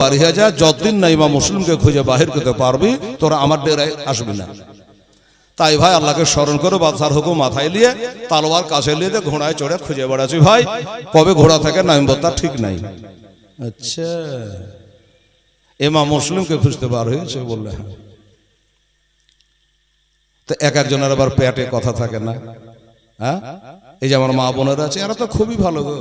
বাড়িয়ে যা, যতদিন না ইমাম মুসলিমকে খুঁজে বাহির করতে পারবি তোরা আমার ডেরায় আসবি না। তাই ভাই আল্লাহকে স্মরণ করে বাদশার হুকুম মাথায় নিয়ে তালোয়ার কাছে নিয়ে ঘোড়ায় চড়ে খুঁজে বেড়াচ্ছি ভাই, কবে ঘোড়া থেকে নামবো তার ঠিক নাই। আচ্ছা, ইমাম মুসলিমকে খুঁজতে বার হয়েছে বললে, হ্যাঁ। তো এক একজনের আবার পেটে কথা থাকে না, হ্যাঁ। এই যে আমার মা বোনেরা আছে, এরা তো খুবই ভালো গো।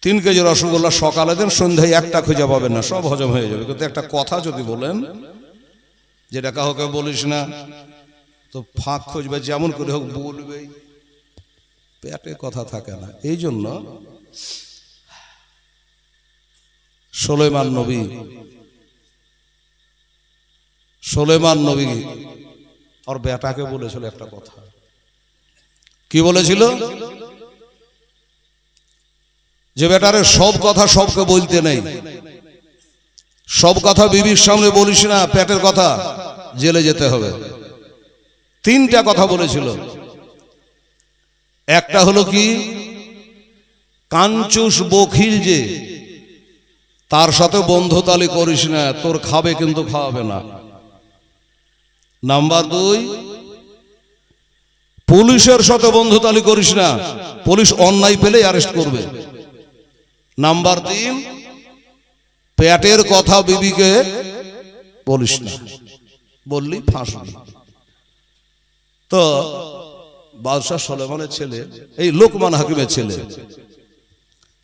3 কেজি রসগোল্লা সকালে দেন, সন্ধ্যায় একটা খুঁজে পাবেন না, সব হজম হয়ে যাবে। কিন্তু একটা কথা যদি বলেন, যেটা কাউকে বলিস না, তো ফাঁক খুঁজবে, যেমন করে হোক বলবে, পেটে কথা থাকে না। এই জন্য সুলাইমান নবী আর বেটাকে বলেছিল একটা কথা। কি বলেছিল? যে বেটারে সব কথা সবকে বলতে নেই, সব কথা বিবির সামনে বলিস না, পেটের কথা, জেলে যেতে হবে। 3টা কথা বলেছিল। একটা হলো কি, কাঞ্চুস বখিল যে, তার সাথে বন্ধুতালি করিস না, তোর খাবে কিন্তু খাওয়াবে না। নাম্বার 2, পুলিশের সাথে বন্ধুতালি করিস না, পুলিশ অন্যায় পেলে অ্যারেস্ট করবে। নাম্বার 3, পেটের কথা বিবিকে বলিস না, বললি ফাঁসবি। তো বাদশাহ সুলাইমানের ছেলে, এই লোকমান হাকিমের ছেলে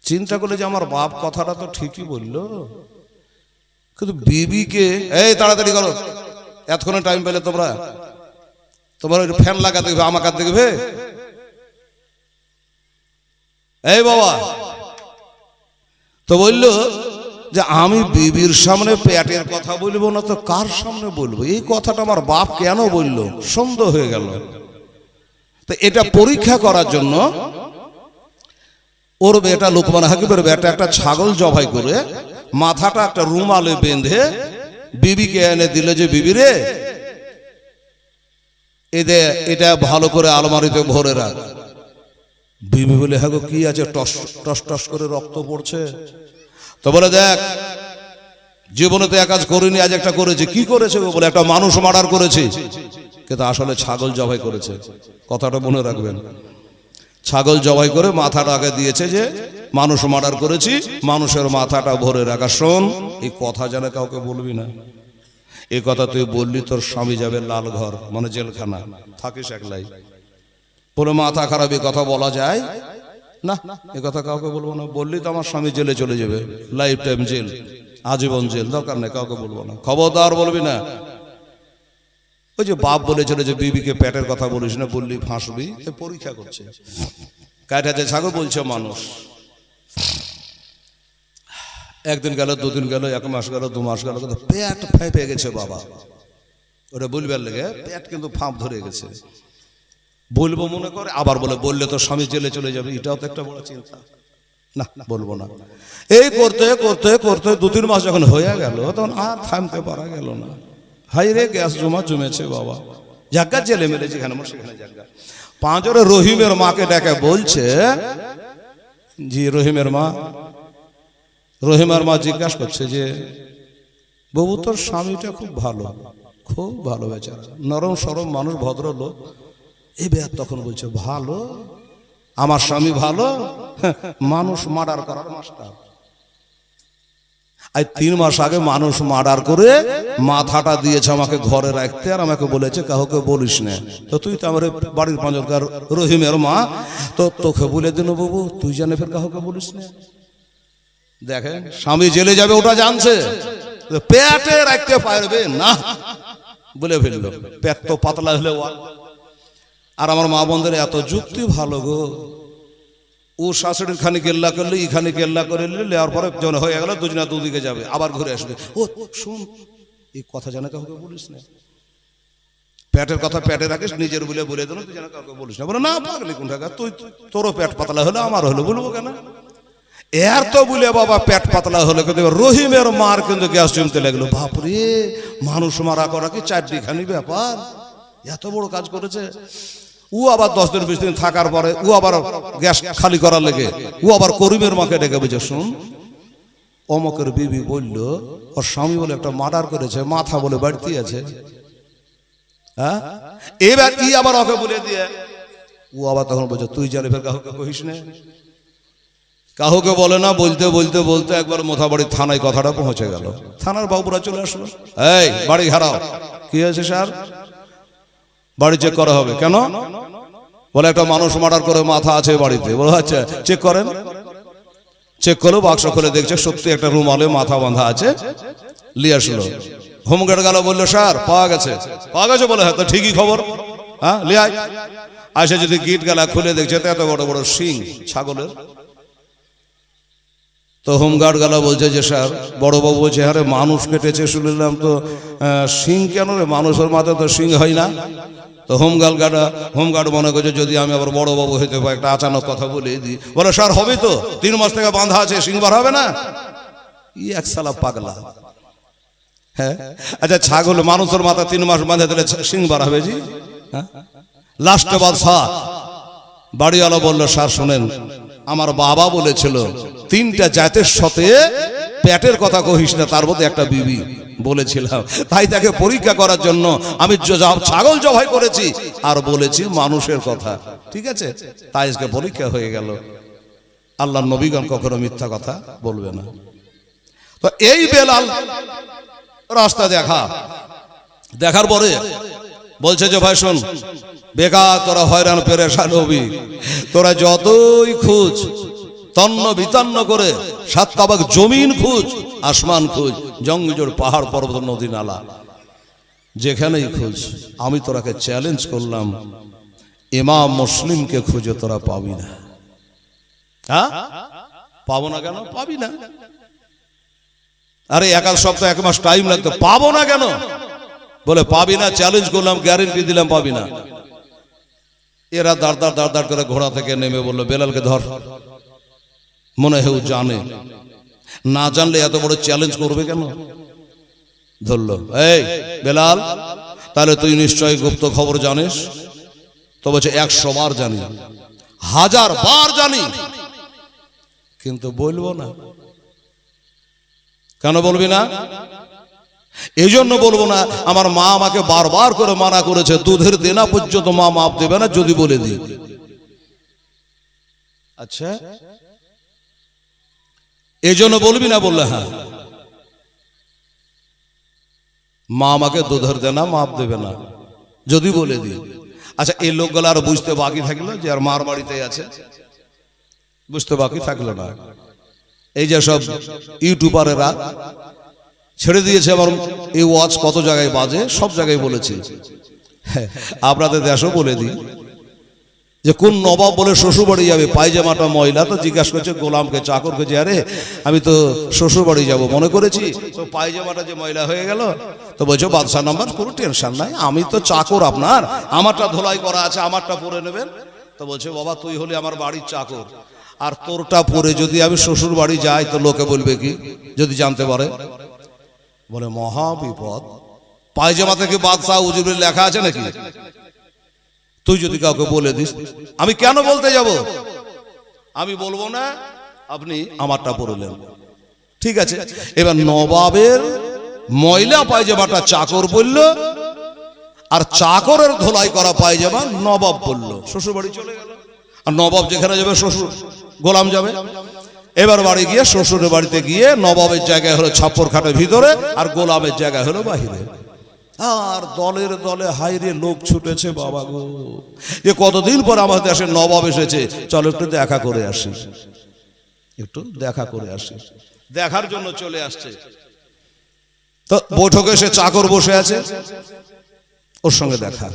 চিন্তা করলে যে আমার বাপ কথাটা তো ঠিকই বললো, কিন্তু বিবিকে, এই তাড়াতাড়ি করো, এতক্ষণে টাইম পেলে তোমার ওই ফ্যান লাগাতে দেখবে, আমাকে দেখবে, এই বাবা। তো বললো যে আমি বিবির সামনে পেটের কথা বলবো না তো কার সামনে বলবো? এই কথাটা আমার বাপ কেন বললো? সন্দেহ হয়ে গেল। তো এটা পরীক্ষা করার জন্য ওর বেটা লোকমান হাকিমের বেটা একটা ছাগল জবাই করে মাথাটা একটা রুমালে বেঁধে বিবিকে এনে দিলে, যে বিবি রে, এটা ভালো করে আলমারিতে ভরে রাখ। বিবি বলে, হ্যাঁ গো কি আছে? টস টস টস করে রক্ত পড়ছে। তো বলে, দেখ, জীবনে তো এক কাজ করিনি, আজ একটা করেছে। কি করেছে? বলে, একটা মানুষ মার্ডার করেছে, কিন্তু আসলে ছাগল জবাই করেছে। কথাটা মনে রাখবেন, ছাগল জবাই করে মাথাটা আগে দিয়েছে, যে মানুষ মার্ডার করেছি, মানুষের মাথাটা ভরে রাখা। শোন, এই কথা জানে কাউকে বলবি না। এই কথা তুই বললি তোর স্বামী যাবে লাল ঘর, মানে জেলখানা, থাকিস একলাই। বলে, মাথা খারাপ, এই কথা বলা যায় না, এ কথা কাউকে বলবো না। বললি তো আমার স্বামী জেলে চলে যাবে, লাইফ টাইম জেল, আজীবন জেল, দরকার নেই, কাউকে বলবো না, খবরদার বলবি না। ওই যে বাপ বলেছিল যে বিবিকে পেটের কথা বলিস না, বললি ফাঁসবি। পরীক্ষা করছে, কাটাতে ছাগল বলছে মানুষ। একদিন গেল, 2 দিন গেল, 1 মাস গেল, 2 মাস গেল, পেট ফেঁপে গেছে বাবা। ওটা বলবার লেগে পেট কিন্তু ফাঁপ ধরে গেছে। বলবো মনে করে, আবার বলে, বললে তো স্বামী জেলে চলে যাবে, এটাও তো একটা বড় চিন্তা। না, বলবো না। এই করতে করতে করতে 2-3 মাস যখন হয়ে গেল, তখন আর থামতে পারা গেল না। হাই রে, গ্যাস জমেছে বাবা, জায়গা জেলে মেলে যেখানে সেখানে জায়গা। 5 রহিমের মাকে ডেকে বলছে, জি রহিমের মা জিজ্ঞাসা করছে যে, বাবু তোর স্বামীটা খুব ভালো বেচারা, নরম সরম মানুষ, ভদ্রলোক। এই বেয়ার তখন বলছে, ভালো? আমার স্বামী ভালো? মানুষ মার্ডার করার মাস্টার। আজ 3 মাস আগে মানুষ মার্ডার করে মাথাটা দিয়েছে আমাকে ঘরে রাখতে, আর আমাকে বলেছে কাউকে বলিস না। তো তুই তো আমার বাড়ির 5 রহিমের মা, তো তোকে বলে দিন বাবু, তুই জানে ফের কাউকে বলিস না। দেখেন, স্বামী জেলে যাবে ওটা জানছে, পেটে রাখতে পারবে না বলে ফেললো। পেট তো পাতলা হলে। আর আমার মা বোনদের এত যুক্তি ভালো গো। ও শাশুড়ির খানি গেল্লা করলে, ইখানে গেল্লা করে নেওয়ার পরে যখন হয়ে গেল, দুজনা দুদিকে যাবে, আবার ঘুরে আসবে। ও শুন, এই কথা জানে কাউকে বলিস না, পেটের কথা পেটে রাখিস, নিজের বলে দিল, তুই জানে কাউকে বলিস না। বলে, না পাগলি কোন টাকা, তোরও পেট পাতলা হলো, আমার হলো, বলবো কেন? এর তো বলে বাবা পেট পাতলা হলো, কিন্তু রহিমের মার কিন্তু গ্যাস জমতে লাগলো। বাপরে, মানুষ মারা করা কি 4টি ব্যাপার, এত বড় কাজ করেছে। ও আবার 10 দিন 20 দিন থাকার পরে ও আবার গ্যাস খালি করার লেগে ও আবার করিমের মাকে ডেকে বুঝে, শুন, অমকের বিবি বলল ওর স্বামী বলে একটা মার্ডার করেছে, মাথা বলে বাড়তি আছে। হ্যাঁ, এবার ই আবার ওকে বলে দিয়ে ও আবার তখন বলছে তুই জানি ফের কাউকে কহিস না, কাউকে বলে না। বলতে বলতে বলতে একবার মোথাবাড়ি থানায় কথাটা পৌঁছে গেল। থানার বাবুরা চলে আসলো, এই বাড়ি ঘেরাও। কি হয়েছে স্যার? বাড়ি চেক করা হবে। কেন? বলে একটা মানুষ মার্ডার করে মাথা আছে বাড়িতে। বলে আচ্ছা চেক করেন। চেক করলো, বাক্স খুলে দেখছে সত্যি একটা রুমালে মাথা বাঁধা আছে। নিয়ে আসলো, হোমগার্ড গেল, বললো স্যার পাওয়া গেছে। পাওয়া গেছে? বলে হ্যাঁ, তো ঠিকই খবর। হ্যাঁ লিয়াই আসে, যদি গিট গেলা খুলে দেখছে তো এত বড় বড় শিং ছাগলের। তো হোমগার্ড গেলা বলছে যে স্যার, বড়বাবু বলছে হ্যাঁ রে মানুষ কেটেছে শুনলাম, তো শিং কেন রে? মানুষের মাথায় তো শিং হয় না। তো হোমগার্ড মনে করছে যদি আমি আবার বড়বাবু হইতে পারি একটা আচানক কথা বলে দিই। বলে স্যার হবে তো, 3 মাস থেকে বাঁধা আছে, শিং বার হবে না? ই এক সালা পাগলা। হ্যাঁ আচ্ছা, ছাগল মানুষের মাথা 3 মাস বাঁধে দিলে শিং বার হবে জি? হ্যাঁ, লাস্টে বাদশা বাড়িওয়ালা বললো স্যার শুনেন, আমার বাবা বলেছিল 3টা জাতের সাথে পেটের কথা কহিস না, তার মধ্যে একটা বিবি বলেছিলাম, তাই তাকে পরীক্ষা করার জন্য আমি ছাগল জবাই করেছি আর বলেছি মানুষের কথা। ঠিক আছে, তাই আজকে পরীক্ষা হয়ে গেল। আল্লাহর নবীগণ কখনো মিথ্যা কথা বলবে না। তো এই বেলাল রাস্তা দেখার পরে বলছে যে ভাই শোন, বেকার তোরা হয়রান পেরেশান হবি, তোরা যতই খুঁজ তন্ন বিতন্ন করে 7 তাবাক জমিন খুঁজ, আসমান খুঁজ, জঙ্গজোড় পাহাড় পর্বত নদী নালা, যেখানেই খুঁজ, আমি তোরাকে চ্যালেঞ্জ করলাম ইমাম মুসলিমকে খুঁজে তোরা পাবি না। হ্যাঁ পাবো না কেন? পাবি না। আরে 1 সপ্তাহ 1 মাস টাইম লাগতো, পাবো না কেন? বলে পাবি না, চ্যালেঞ্জ করলাম, গ্যারেন্টি দিলাম পাবি না। এরা দাঁড় দাঁড় করে ঘোড়া থেকে নেমে বললো বেলালকে ধর। মনে হয় জানে, না জানলে এত বড় চ্যালেঞ্জ করবে কেন? ধরলো, এই বেলাল তাহলে তুই নিশ্চয়ই গুপ্ত খবর জানিস? তো বলছে 100 বার জানি, 1000 বার জানি, কিন্তু বলবো না। কেন বলবি না? এই জন্য বলবো না, আমার মা আমাকে বারবার করে মানা করেছে, দুধের দেনা পর্যন্ত মা মাপ দেবে না যদি বলে দিই। আচ্ছা এই জন্য বলবি না? বললে হ্যাঁ, মা আমাকে দুধের দেনা মাপ দেবে না যদি বলে দিই। আচ্ছা এই লোকগুলো আর বুঝতে বাকি থাকলো যে আর মার বাড়িতে আছে, বুঝতে বাকি থাকলো না। এই যে সব ইউটিউবারেরা ছেড়ে দিয়েছে, আমার এই ওয়াজ কত জায়গায় বাজে, সব জায়গায় বলেছি। আপনাদের দেশও বলে দিই যে কোন নবাব বলে শ্বশুর বাড়ি যাবে, পায়জামাটা ময়লা, তো জিজ্ঞাসা করছে গোলামকে, চাকরকে, যে আরে আমি তো শ্বশুর বাড়ি যাবো মনে করেছি, তো পায়জামাটা যে ময়লা হয়ে গেল। তো বলছো বাদশাহ নাম্বার, কোনো টেনশন নাই, আমি তো চাকর আপনার, আমারটা ধোলাই করা আছে, আমারটা পরে নেবেন। তো বলছে বাবা তুই হলি আমার বাড়ির চাকর, আর তোরটা পরে যদি আমি শ্বশুর বাড়ি যাই তো লোকে বলবে কি যদি জানতে পারে? বলে মহা বিপদ। পায়জামা থেকে বাদশাহ উজুরের লেখা আছে নাকি? তুই যদি কাউকে বলে দিস, আমি কেন বলতে যাব? আমি বলবো না, আপনি আমারটা পরলেন। ঠিক আছে, এবার নবাবের ময়লা পায়জামাটা চাকর বলল, আর চাকরের ধোলাই করা পায়জামা নবাব বলল, শ্বশুর বাড়ি চলে গেল। আর নবাব যেখানে যাবে শ্বশুর গোলাম যাবে। এবার বাড়ি গিয়ে শ্বশুরের বাড়িতে গিয়ে নবাবের জায়গায় হলো ছাপ্পর খাটের ভিতরে, আর গোলামের জায়গায় হলো বাহিরে। আর দলের দলে হাইরে লোক ছুটেছে বাবা গো, যে কতদিন পর আমাদের দেশে নবাব এসেছে, চলো একটু দেখা করে আসি, একটু দেখা করে আসি। দেখার জন্য চলে আসছে। তো বৈঠকে এসে চাকর বসে আছে, ওর সঙ্গে দেখা।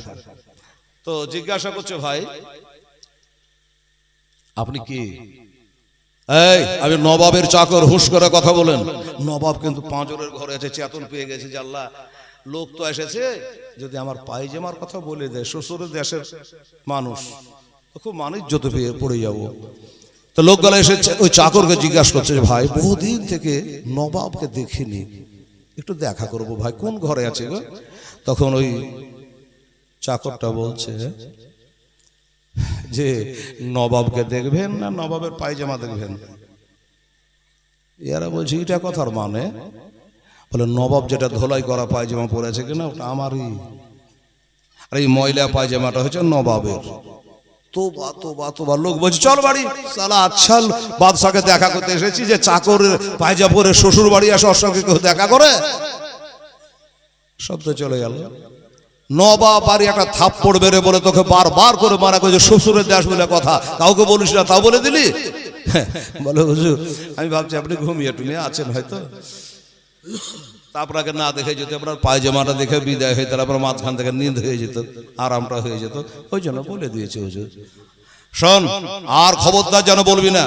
তো জিজ্ঞাসা করছে ভাই আপনি কি? এই আমি নবাবের চাকর, হুঁশ করে কথা বলেন। নবাব কিন্তু পাঁজরের ঘরে আছে, চেতন পেয়ে গেছে যে আল্লাহ লোক তো এসেছে, যদি আমার পায়জামার কথা বলে দেয়, শ্বশুরের দেশের মানুষ, খুব মানিজ্যত পেয়ে পড়ে যাব। তো লোকগুলো এসে ওই চাকরকে জিজ্ঞাসা করছে ভাই বহুদিন থেকে নবাবকে দেখিনি, একটু দেখা করবো ভাই, কোন ঘরে আছে গো? তখন ওই চাকরটা বলছে যে নবাবকে দেখবেন না নবাবের পায়জামা দেখবেন? এরা বলছে এটা কথার মানে, বলে নবাব যেটা ধোলাই করা পায়জামা পরেছে কিনা ওটা আমারই, আর এই ময়লা পায়জামাটা হচ্ছে নবাবের। তোবা তোবা তোবা, লোক বলছে চল বাড়ি, সালা আচ্ছা বাদশাকে দেখা করতে এসেছি যে চাকরের পায়জামা পরে শ্বশুর বাড়ি আসে, ওর সঙ্গে কেউ দেখা করে? সব তো চলে গেল। নবাব বাড়ি একটা থাপ্পড় বেড়ে বলে তোকে বারবার করে মারা করে শ্বশুরের দেশ বলে কথা, কাউকে বলিস না, তাও বলে দিলি? বলে হুজুর আমি ভাবছি আপনি ঘুমিয়ে টুমিয়ে আছেন হয়তো, আপনাকে না দেখে যেত, আপনার পায়জামাটা দেখে বিদায় হয়ে তাহলে আপনার মাঝখান থেকে নিন্দ হয়ে যেত, আরামটা হয়ে যেত, ওই জন্য বলে দিয়েছে হুজুর। শোন, আর খবরদার যেন বলবি না।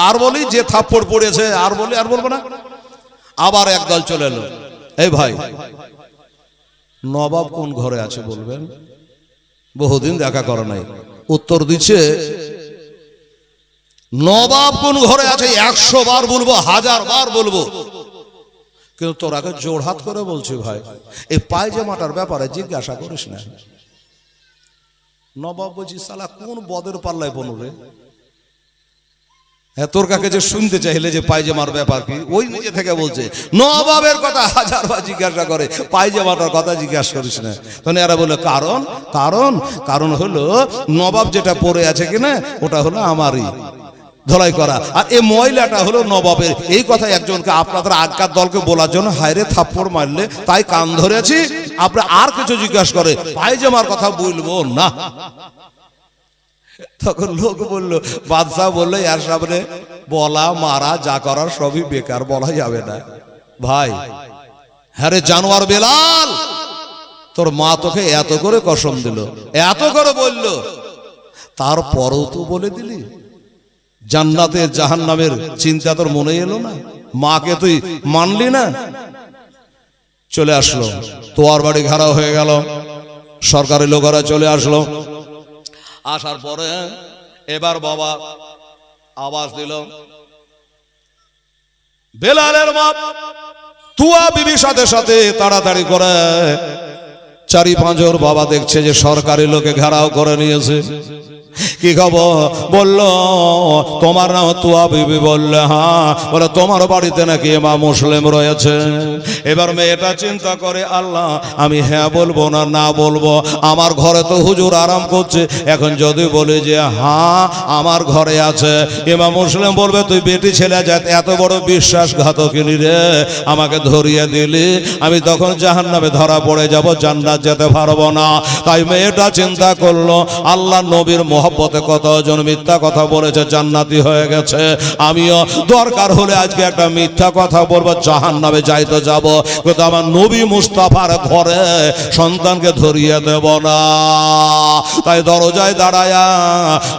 আর বলি যে থাপ্পড় পড়েছে, আর বলি, আর বলবো না। আবার একদল চলে এলো, এই ভাই নবাব কোন ঘরে আছে বলবেন? বহুদিন দেখা করে নাই। উত্তর দিচ্ছে নবাব কোন ঘরে আছে 100 বার বলবো, 1000 বার বলবো, কিন্তু তোর আগে জোড়হাত করে বলছি ভাই এই পায়জামাটার ব্যাপারে জিজ্ঞাসা করিস না। নবাব বলছি সালা কোন বদের পাল্লায় বনুরে, তোর কাকে যে শুনতে চাইলে যে পায়জামার ব্যাপার কি, ওই নিজে থেকে বলছে নবাবের কথা 1000 বার জিজ্ঞাসা করে, পায়জামাটার কথা জিজ্ঞাসা করিস না। তখন এরা বলে কারণ কারণ কারণ হলো নবাব যেটা পরে আছে কিনা ওটা হলো আমারই, ধলাই করা, আর এই ময়লাটা হলো নবাবের। এই কথা একজনকে আপনাদের আগকার দলকে বলার জন্য হায়রে থাপ্পড় মারলে, তাই কান ধরেছি। আপনি আর কিছু জিজ্ঞাসা করে পায়জামার কথা বলবো না। তখন লোক বললো, বাদশাহ বললো এর সামনে বলা মারা যা করার সবই বেকার, বলা যাবে না। ভাই হ্যাঁ রে জানোয়ার বেলাল, তোর মা তোকে এত করে কসম দিল, এত করে বলল, তারপরও তো বলে দিলি। জান্নাতের জাহান্নামের চিন্তা তোর মনে এলো না? মাকে তুই মানলি না। চলে আসলো, তোয়ার বাড়ি ঘেরাও হয়ে গেল, সরকারি লোকেরা চলে আসলো। আসার পরে এবার বাবা আওয়াজ দিল, বেলালের মা তুয়া বিবির সাথে সাথে তাড়াতাড়ি করে 4-5 বাবা দেখছে যে সরকারি লোকে ঘেরাও করে নিয়েছে। কি খবর? বললো তোমার নাম তুয়া বিবি। বললে হ্যাঁ। বলে তোমার বাড়িতে নাকি মা মুসলিম রয়েছে। এবার মেয়েটা চিন্তা করে আল্লাহ আমি হ্যাঁ বলবো না না বলবো, আমার ঘরে তো হুজুর আরাম করছে, এখন যদি বলি যে হ্যাঁ আমার ঘরে আছে, ইমাম মুসলিম বলবে তুই বেটি ছেলে যা এত বড় বিশ্বাসঘাতকিনী রে, আমাকে ধরিয়ে দিলি, আমি তখন জাহান্নামে ধরা পড়ে যাব, জান্নাত যেতে পারবো না। তাই মেয়েটা চিন্তা করলো আল্লাহ নবীর মহব্বতে কতজন মিথ্যা কথা বলেছে, জান্নাতি হয়ে গেছে, আমিও দরকার হলে আজকে একটা মিথ্যা কথা বলবো, জাহান্নামে যাইতে যাব, কিন্তু আমার নবী মুস্তাফার ঘরে সন্তানকে ধরিয়ে দেব না। তাই দরজায় দাঁড়ায়া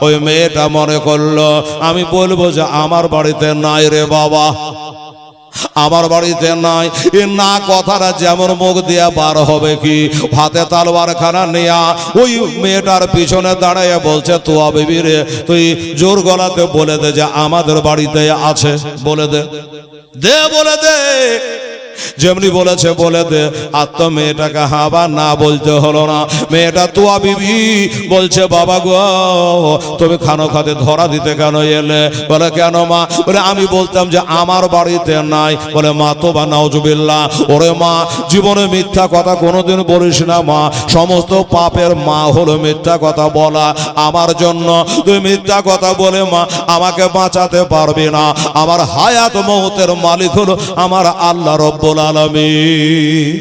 ওই মেয়েটা মনে করলো আমি বলবো যে আমার বাড়িতে নাই রে বাবা, আমার বাড়িতে নাই। এ না কথাটা যেমন মুখ দিয়া বার হবে কি, হাতে তালবার খানা নেয়া ওই মেয়েটার পিছনে দাঁড়াইয়া বলছে তুয়া বিবি রে তুই জোর গলাতে বলে দে যে আমাদের বাড়িতে আছে, বলে দে, দে বলে দে, যেমনি বলেছে বলে দে। আর তো মেয়েটাকে হাবা না বলতে হলো না। মেয়েটা তুয়া বিবি বলছে বাবা গো তুমি খানো খাতে ধরা দিতে কেন এলে? বলে কেন মা? বলে আমি বলতাম যে আমার বাড়িতে নাই। বলে মা তো বা নাউজুবিল্লাহ, ওরে মা জীবনে মিথ্যা কথা কোনোদিন বলিস না মা, সমস্ত পাপের মা হলো মিথ্যা কথা বলা। আমার জন্য তুই মিথ্যা কথা বলে মা আমাকে বাঁচাতে পারবি না। আমার হায়াত মৌতের মালিক হলো আমার আল্লাহ রব্বুল আলামিন,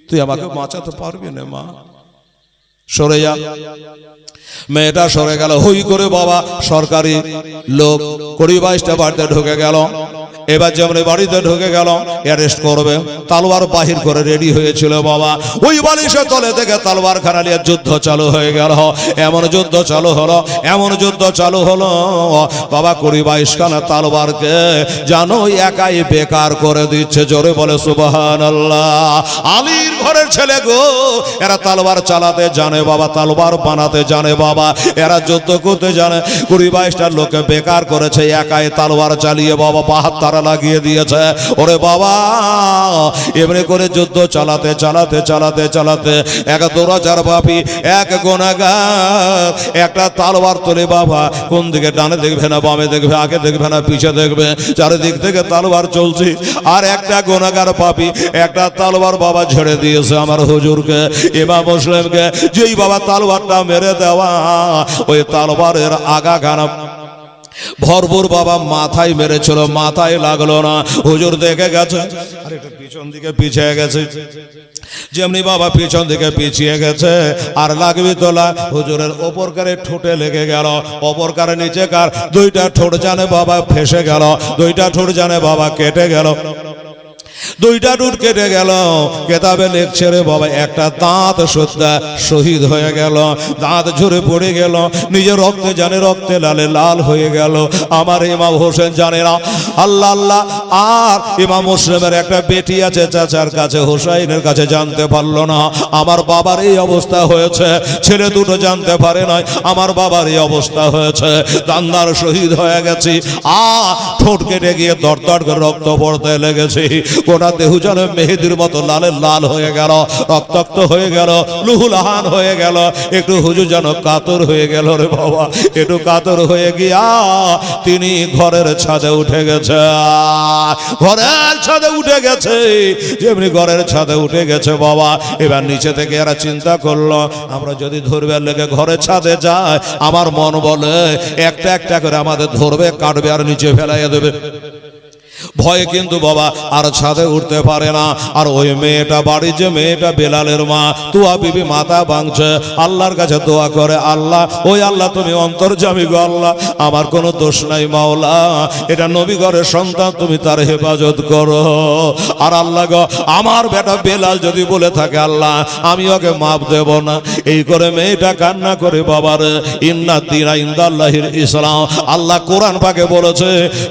তুই আমাকে বাঁচাতে পারবি না মা, সরে যা। মেয়েটা সরে গেল। হই করে বাবা সরকারি লোক 20-22টা বাড়িতে ঢুকে গেল। এবার যেমন বাড়িতে ঢুকে গেল অ্যারেস্ট করবে, তালওয়ার বাহির করে রেডি হয়েছিল বাবা। ওই বালিশের তলে থেকে তালওয়ার খানা নিয়ে যুদ্ধ চালু হয়ে গেল। এমন যুদ্ধ চালু হলো, এমন যুদ্ধ চালু হলো বাবা 20-22খানা তালওয়ারকে জানো একাই বেকার করে দিচ্ছে। জোরে বলে সুবহানাল্লাহ। আলীর ঘরের ছেলে গো, এরা তালওয়ার চালাতে জানে বাবা, তালওয়ার বানাতে জানে বাবা, এরা যুদ্ধ করতে জানে। 20-22টা লোককে বেকার করেছে একাই তালওয়ার চালিয়ে বাবা। 72 তরবারা লাগিয়ে দিয়েছে। ওরে বাবা, এমনি করে যুদ্ধ চালাতে চালাতে চালাতে চালাতে এক দুরাচার পাপী, এক গুনাহগার একটা তরবার তোলে বাবা। কোন দিকে, ডানে দেখবে না বামে দেখবে, আগে দেখবে না পিছে দেখবে, চারিদিক থেকে তরবার চলছে। আর একটা গুনাহগার পাপী একটা তরবার বাবা ঝেড়ে দিয়েছে আমার হুজুরকে, ইমাম মুসলিমকে। যেই বাবা তরবারটা মেরে দেওয়া, ওই তরবারের আগাখানা ভরপুর বাবা মাথায় মেরেছিল, মাথায় লাগলো না। হুজুর দেখে গেছে, আর একটু পিছন দিকে পিছিয়ে গেছে। যেমনি বাবা পিছন দিকে পিছিয়ে গেছে, আর লাগবি তোলা হুজুরের ওপরকারে ঠোঁটে লেগে গেল। ওপরকারে নিচেকার দুইটা ঠোঁট জানে বাবা ফেসে গেল, দুইটা ঠোঁট জানে বাবা কেটে গেল, দুইটা টুট কেটে গেল। কেতাবে লিখছে রে বাবা, একটা দাঁত সত্যা শহীদ হয়ে গেল, দাঁত ঝরে পড়ে গেল, নিজের রক্তে জানে রক্তে লালে লাল হয়ে গেল। আমার ইমাম হোসেন জানে না, আল্লাহ আল্লাহ। আর ইমাম মুসলিমের একটা বেটি আছে চাচার কাছে, হোসাইনের কাছে, জানতে পারলো না আমার বাবার এই অবস্থা হয়েছে। ছেলে দুটো জানতে পারে নাই আমার বাবার এই অবস্থা হয়েছে, দান্দার শহীদ হয়ে গেছি। ঠোঁট কেটে গিয়ে দরদর করে রক্ত পড়তে লেগেছে। গোটা দেহ যেন মেহেদির মতো লালে লাল হয়ে গেল, রক্তাক্ত হয়ে গেল, লুহুলাহান হয়ে গেল। একটু হুজুর যেন কাতর হয়ে গেল রে বাবা, একটু কাতর হয়ে গিয়া তিনি ঘরের ছাদে উঠে গেছে, ঘরের ছাদে উঠে গেছে। যেমনি ঘরের ছাদে উঠে গেছে বাবা, এবার নিচে থেকে এরা চিন্তা করলো, আমরা যদি ধরবার লেগে ঘরের ছাদে যাই, আমার মন বলে একটা একটা করে আমাদের ধরবে, কাটবে আর নিচে ফেলাইয়া দেবে। ভয়ে কিন্তু বাবা আর ছাদে উঠতে পারে না। আর ওই মেয়েটা, বাড়ির যে মেয়েটা বেলালের মা, তুয়া বিবি মাথা ভাঙছে, আল্লাহর কাছে দোয়া করে, আল্লাহ, ওই আল্লাহ তুমি অন্তর্যামী গো আল্লাহ, আমার কোনো দোষ নাই মাওলা, এটা নবী ঘরের সন্তান, তুমি তার হেফাজত করো। আর আল্লাহ গো, আমার বেটা বেলাল যদি বলে থাকে আল্লাহ আমি ওকে মাপ দেব না। এই করে মেয়েটা কান্না করে, বাবার ইন্না দিনা ইনদাল্লাহিল ইসলাম, আল্লাহ কোরআন পাকে বলেছে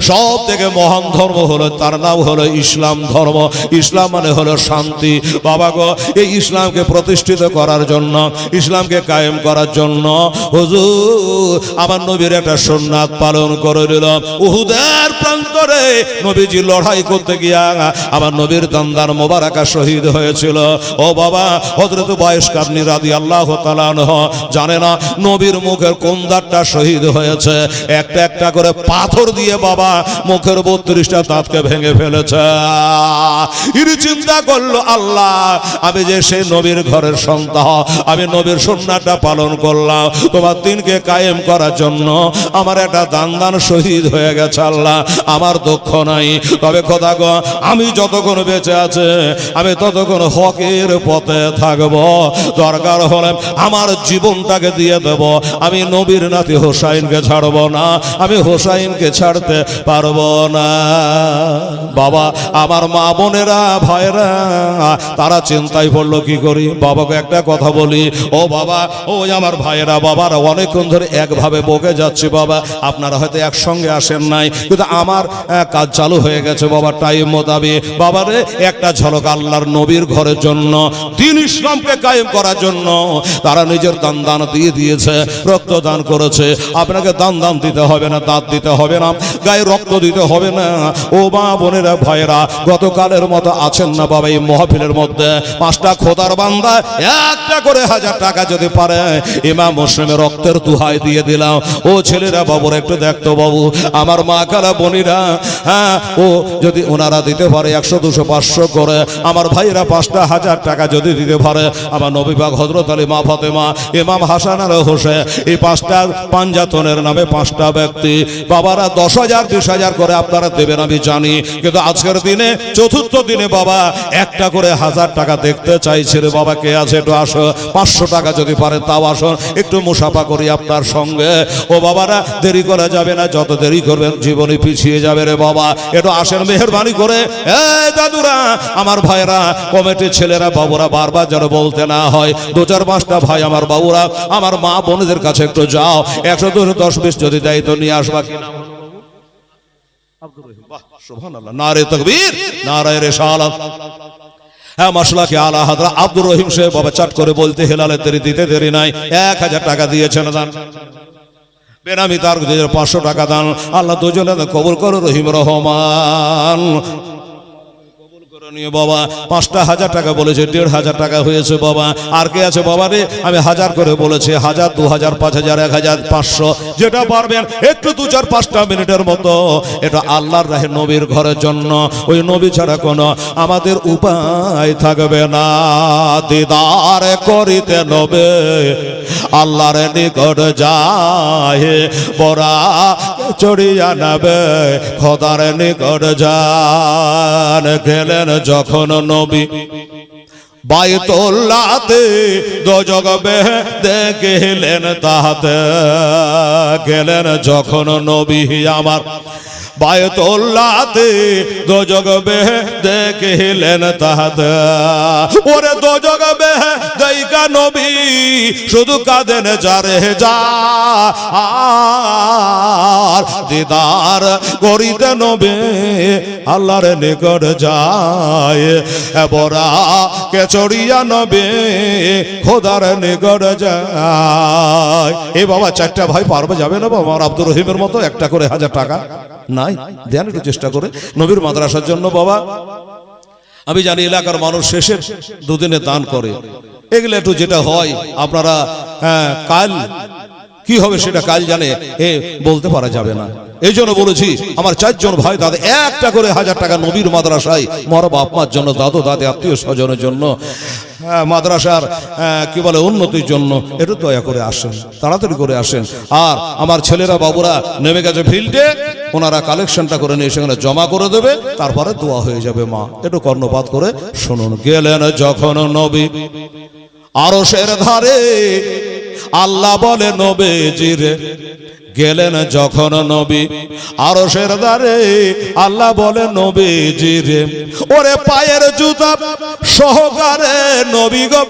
সব থেকে মহান ধর্ম হলো, তার নাম হলো ইসলাম ধর্ম। ইসলাম মানে হলো শান্তি। বাবা গো, এই ইসলামকে প্রতিষ্ঠিত করার জন্য, ইসলামকে কায়েম করার জন্য হুজুর আমার নবীর একটা সুন্নাত পালন করে দিল। উহুদের প্রান্তরে নবীজি লড়াই করতে গিয়া আমার নবীর দান্দার মোবারকা শহীদ হয়েছিল। ও বাবা, হযরত বয়স কাবনি রাদিয়াল্লাহু তাআলা আনহু জানে না নবীর মুখের কোন দাঁতটা শহীদ হয়েছে। একটা একটা করে পাথর দিয়ে বাবা মুখের 32টা দাঁতকে ভেঙে ফেলেছে। ইনি চিন্তা করলো, আল্লাহ আমি যে সেই নবীর ঘরের সন্তান, আমি নবীর সুন্নাতটা পালন করলাম, তোমার দিনকে কায়েম করার জন্য আমার একটা দান্দান শহীদ হয়ে গেছে। আল্লাহ আমার দুঃখ নাই, তবে খোদা গো, আমি যতক্ষণ বেঁচে আছে আমি ততক্ষণ হকের পথে থাকব। দরকার হলে আমার জীবনটাকে দিয়ে দেব, আমি নবীর নাতি হোসাইনকে ছাড়ব না, আমি হোসাইনকে ছাড়তে পারবো না। বাবা, আমার মা বোনেরা ভাইরা তারা চিন্তায় পড়লো কি করি। বাবাকে একটা কথা বলি, ও বাবা, ওই আমার ভাইয়েরা বাবারা অনেকক্ষণ ধরে একভাবে বকে যাচ্ছে বাবা, আপনারা হয়তো একসঙ্গে আসেন নাই, কিন্তু আমার কাজ চালু হয়ে গেছে বাবা টাইম মোতাবেক। বাবারে একটা ঝলক আল্লাহর নবীর ঘরের জন্য, দ্বীন ইসলামকে কায়েম করার জন্য তারা নিজের দান দান দিয়ে দিয়েছে, রক্ত দান করেছে। আপনাকে দান দান দিতে হবে না, দাঁত দিতে হবে না, গায়ে রক্ত দিতে হবে না। ও মা বোনেরা ভাইয়েরা, গতকালের মতো আছেন না বাবা এই মাহফিলের মধ্যে, 5টা খোদার বান্দা একটা করে 1000 টাকা যদি পারে ইমাম মুসলিমের রক্তের দুহাই দিয়ে দিলাম। ও ছেলেরা বাবুরা একটু দেখতো বাবু, আমার মা খালা বোনেরা, হ্যাঁ, ও যদি ওনারা দিতে পারে 100 200 500 করে, আমার ভাইরা 5টা 1000 টাকা যদি দিতে পারে, আমার নবী পাক হযরত আলী, মা ফাতেমা, ইমাম হাসান আর হোসেন, এই 5টা পাঞ্জাতনের নামে 5টা ব্যক্তি বাবারা 10,000 20,000 করে আপনারা দেবেন আমি জানি, কিন্তু আজকের দিনে চতুর্থ দিনে বাবা একটা করে 1000 টাকা দেখতে চাইছে রে বাবা। কে আছে একটু আসো, 500 টাকা যদি পারে তাও আসুন, একটু মুসাফা করি আপনার সঙ্গে। ও বাবারা, দেরি করা যাবে না, যত দেরি করবেন জীবনে পিছিয়ে যাবে রে বাবা। একটু আসেন মেহেরবানি করে। এই দাদুরা, আমার ভাইরা, কমিটির ছেলেরা বাবুরা, বারবার যেন বলতে না হয়, 2-4-5টা ভাই আমার বাবুরা, আমার মা বোনদের কাছে একটু যাও, 100 200 10 20 যদি দেয় তো নিয়ে আসবা। কি নাম হলো আব্দুর রহিম? বাহ, সুবহানাল্লাহ, নারে তাকবীর, নারে রিসালাত। হ্যাঁ, মাশাআল্লাহ, আলা হাদরা আব্দুর রহিম সাহেব বাবা চাট করে বলতে হেলালে দেরি দিতে দেরি নাই, 1000 টাকা দিয়েছেন দান। বেনামি তার 500 টাকা দান। আল্লাহ দুজনে কবুল করো রহিম রহমান। বাবা 5,000 টাকা বলেছে, 1,500 টাকা হয়েছে বাবা। আর কে আছে বাবা রে? আমি 1000 করে বলেছে, 1000, 2000, 5000, 1000, 500 যেটা পারবেন একটু 2-4-5টা মিনিটের মতো এটা আল্লাহর রাহে নবীর ঘরের জন্য। ওই নবী ছাড়া কোনো আমাদের উপায় থাকবে না। দিদার করিতে নবে আল্লাহর নিকট যায়, বড়া চড়িয়া নেবে খোদার নিকট যান। গেলেন যখন নবী বাইতুল্লাহতে, দোজখ বেহেশতে গেলেন তাহাতে। গেলেন যখন নবী আমার বাইতুল্লাহতে, দোজখ বেহেশতে গেলেন তাহাতে। ওরে দোজখ বেহেশতে দেখা নবী শুধু কাঁদেন যারে যা। দিদার করিতে নবী আল্লাহর নিকট যায়, বড়া কে চড়িয়া নবী খোদার নিকট যায়। এ বাবা 4টা ভাই পারবে যাবে না বাবা? আমার আব্দুর রহিমের মতো একটা করে 1000 টাকা নাই, দেন একটু চেষ্টা করে নবীর মাদ্রাসার জন্য বাবা। আমি জানি এলাকার মানুষ শেষের 2 দিনে দান করে, এগুলো একটু যেটা হয় আপনারা কাল কি হবে সেটা কাল জানে, বলতে পারা যাবে না। এই জন্য বলেছি আমার 4 জন ভাই দাদা একটা করে 1000 টাকা নবীর মাদ্রাসায় মর বাপ মার জন্য, দাদু দাদি আত্মীয় স্বজনের জন্য, মাদ্রাসার কি বলে উন্নতির জন্য একটু দয়া করে আসেন, তাড়াতাড়ি করে আসেন। আর আমার ছেলেরা বাবুরা নেমে গেছে ফিল্ডে, ওনারা কালেকশনটা করে নিয়ে সেখানে জমা করে দেবে, তারপরে দোয়া হয়ে যাবে। মা একটু কর্ণপাত করে শুনুন। গেলেন যখন নবী আরশের ধারে, আল্লাহ বলে নবীজিরে। গেলেন যখন নবী আরশের ধারে, আল্লাহ বলে নবীজিরে। ওরে পায়ের জুতা সহকারে নবী গো,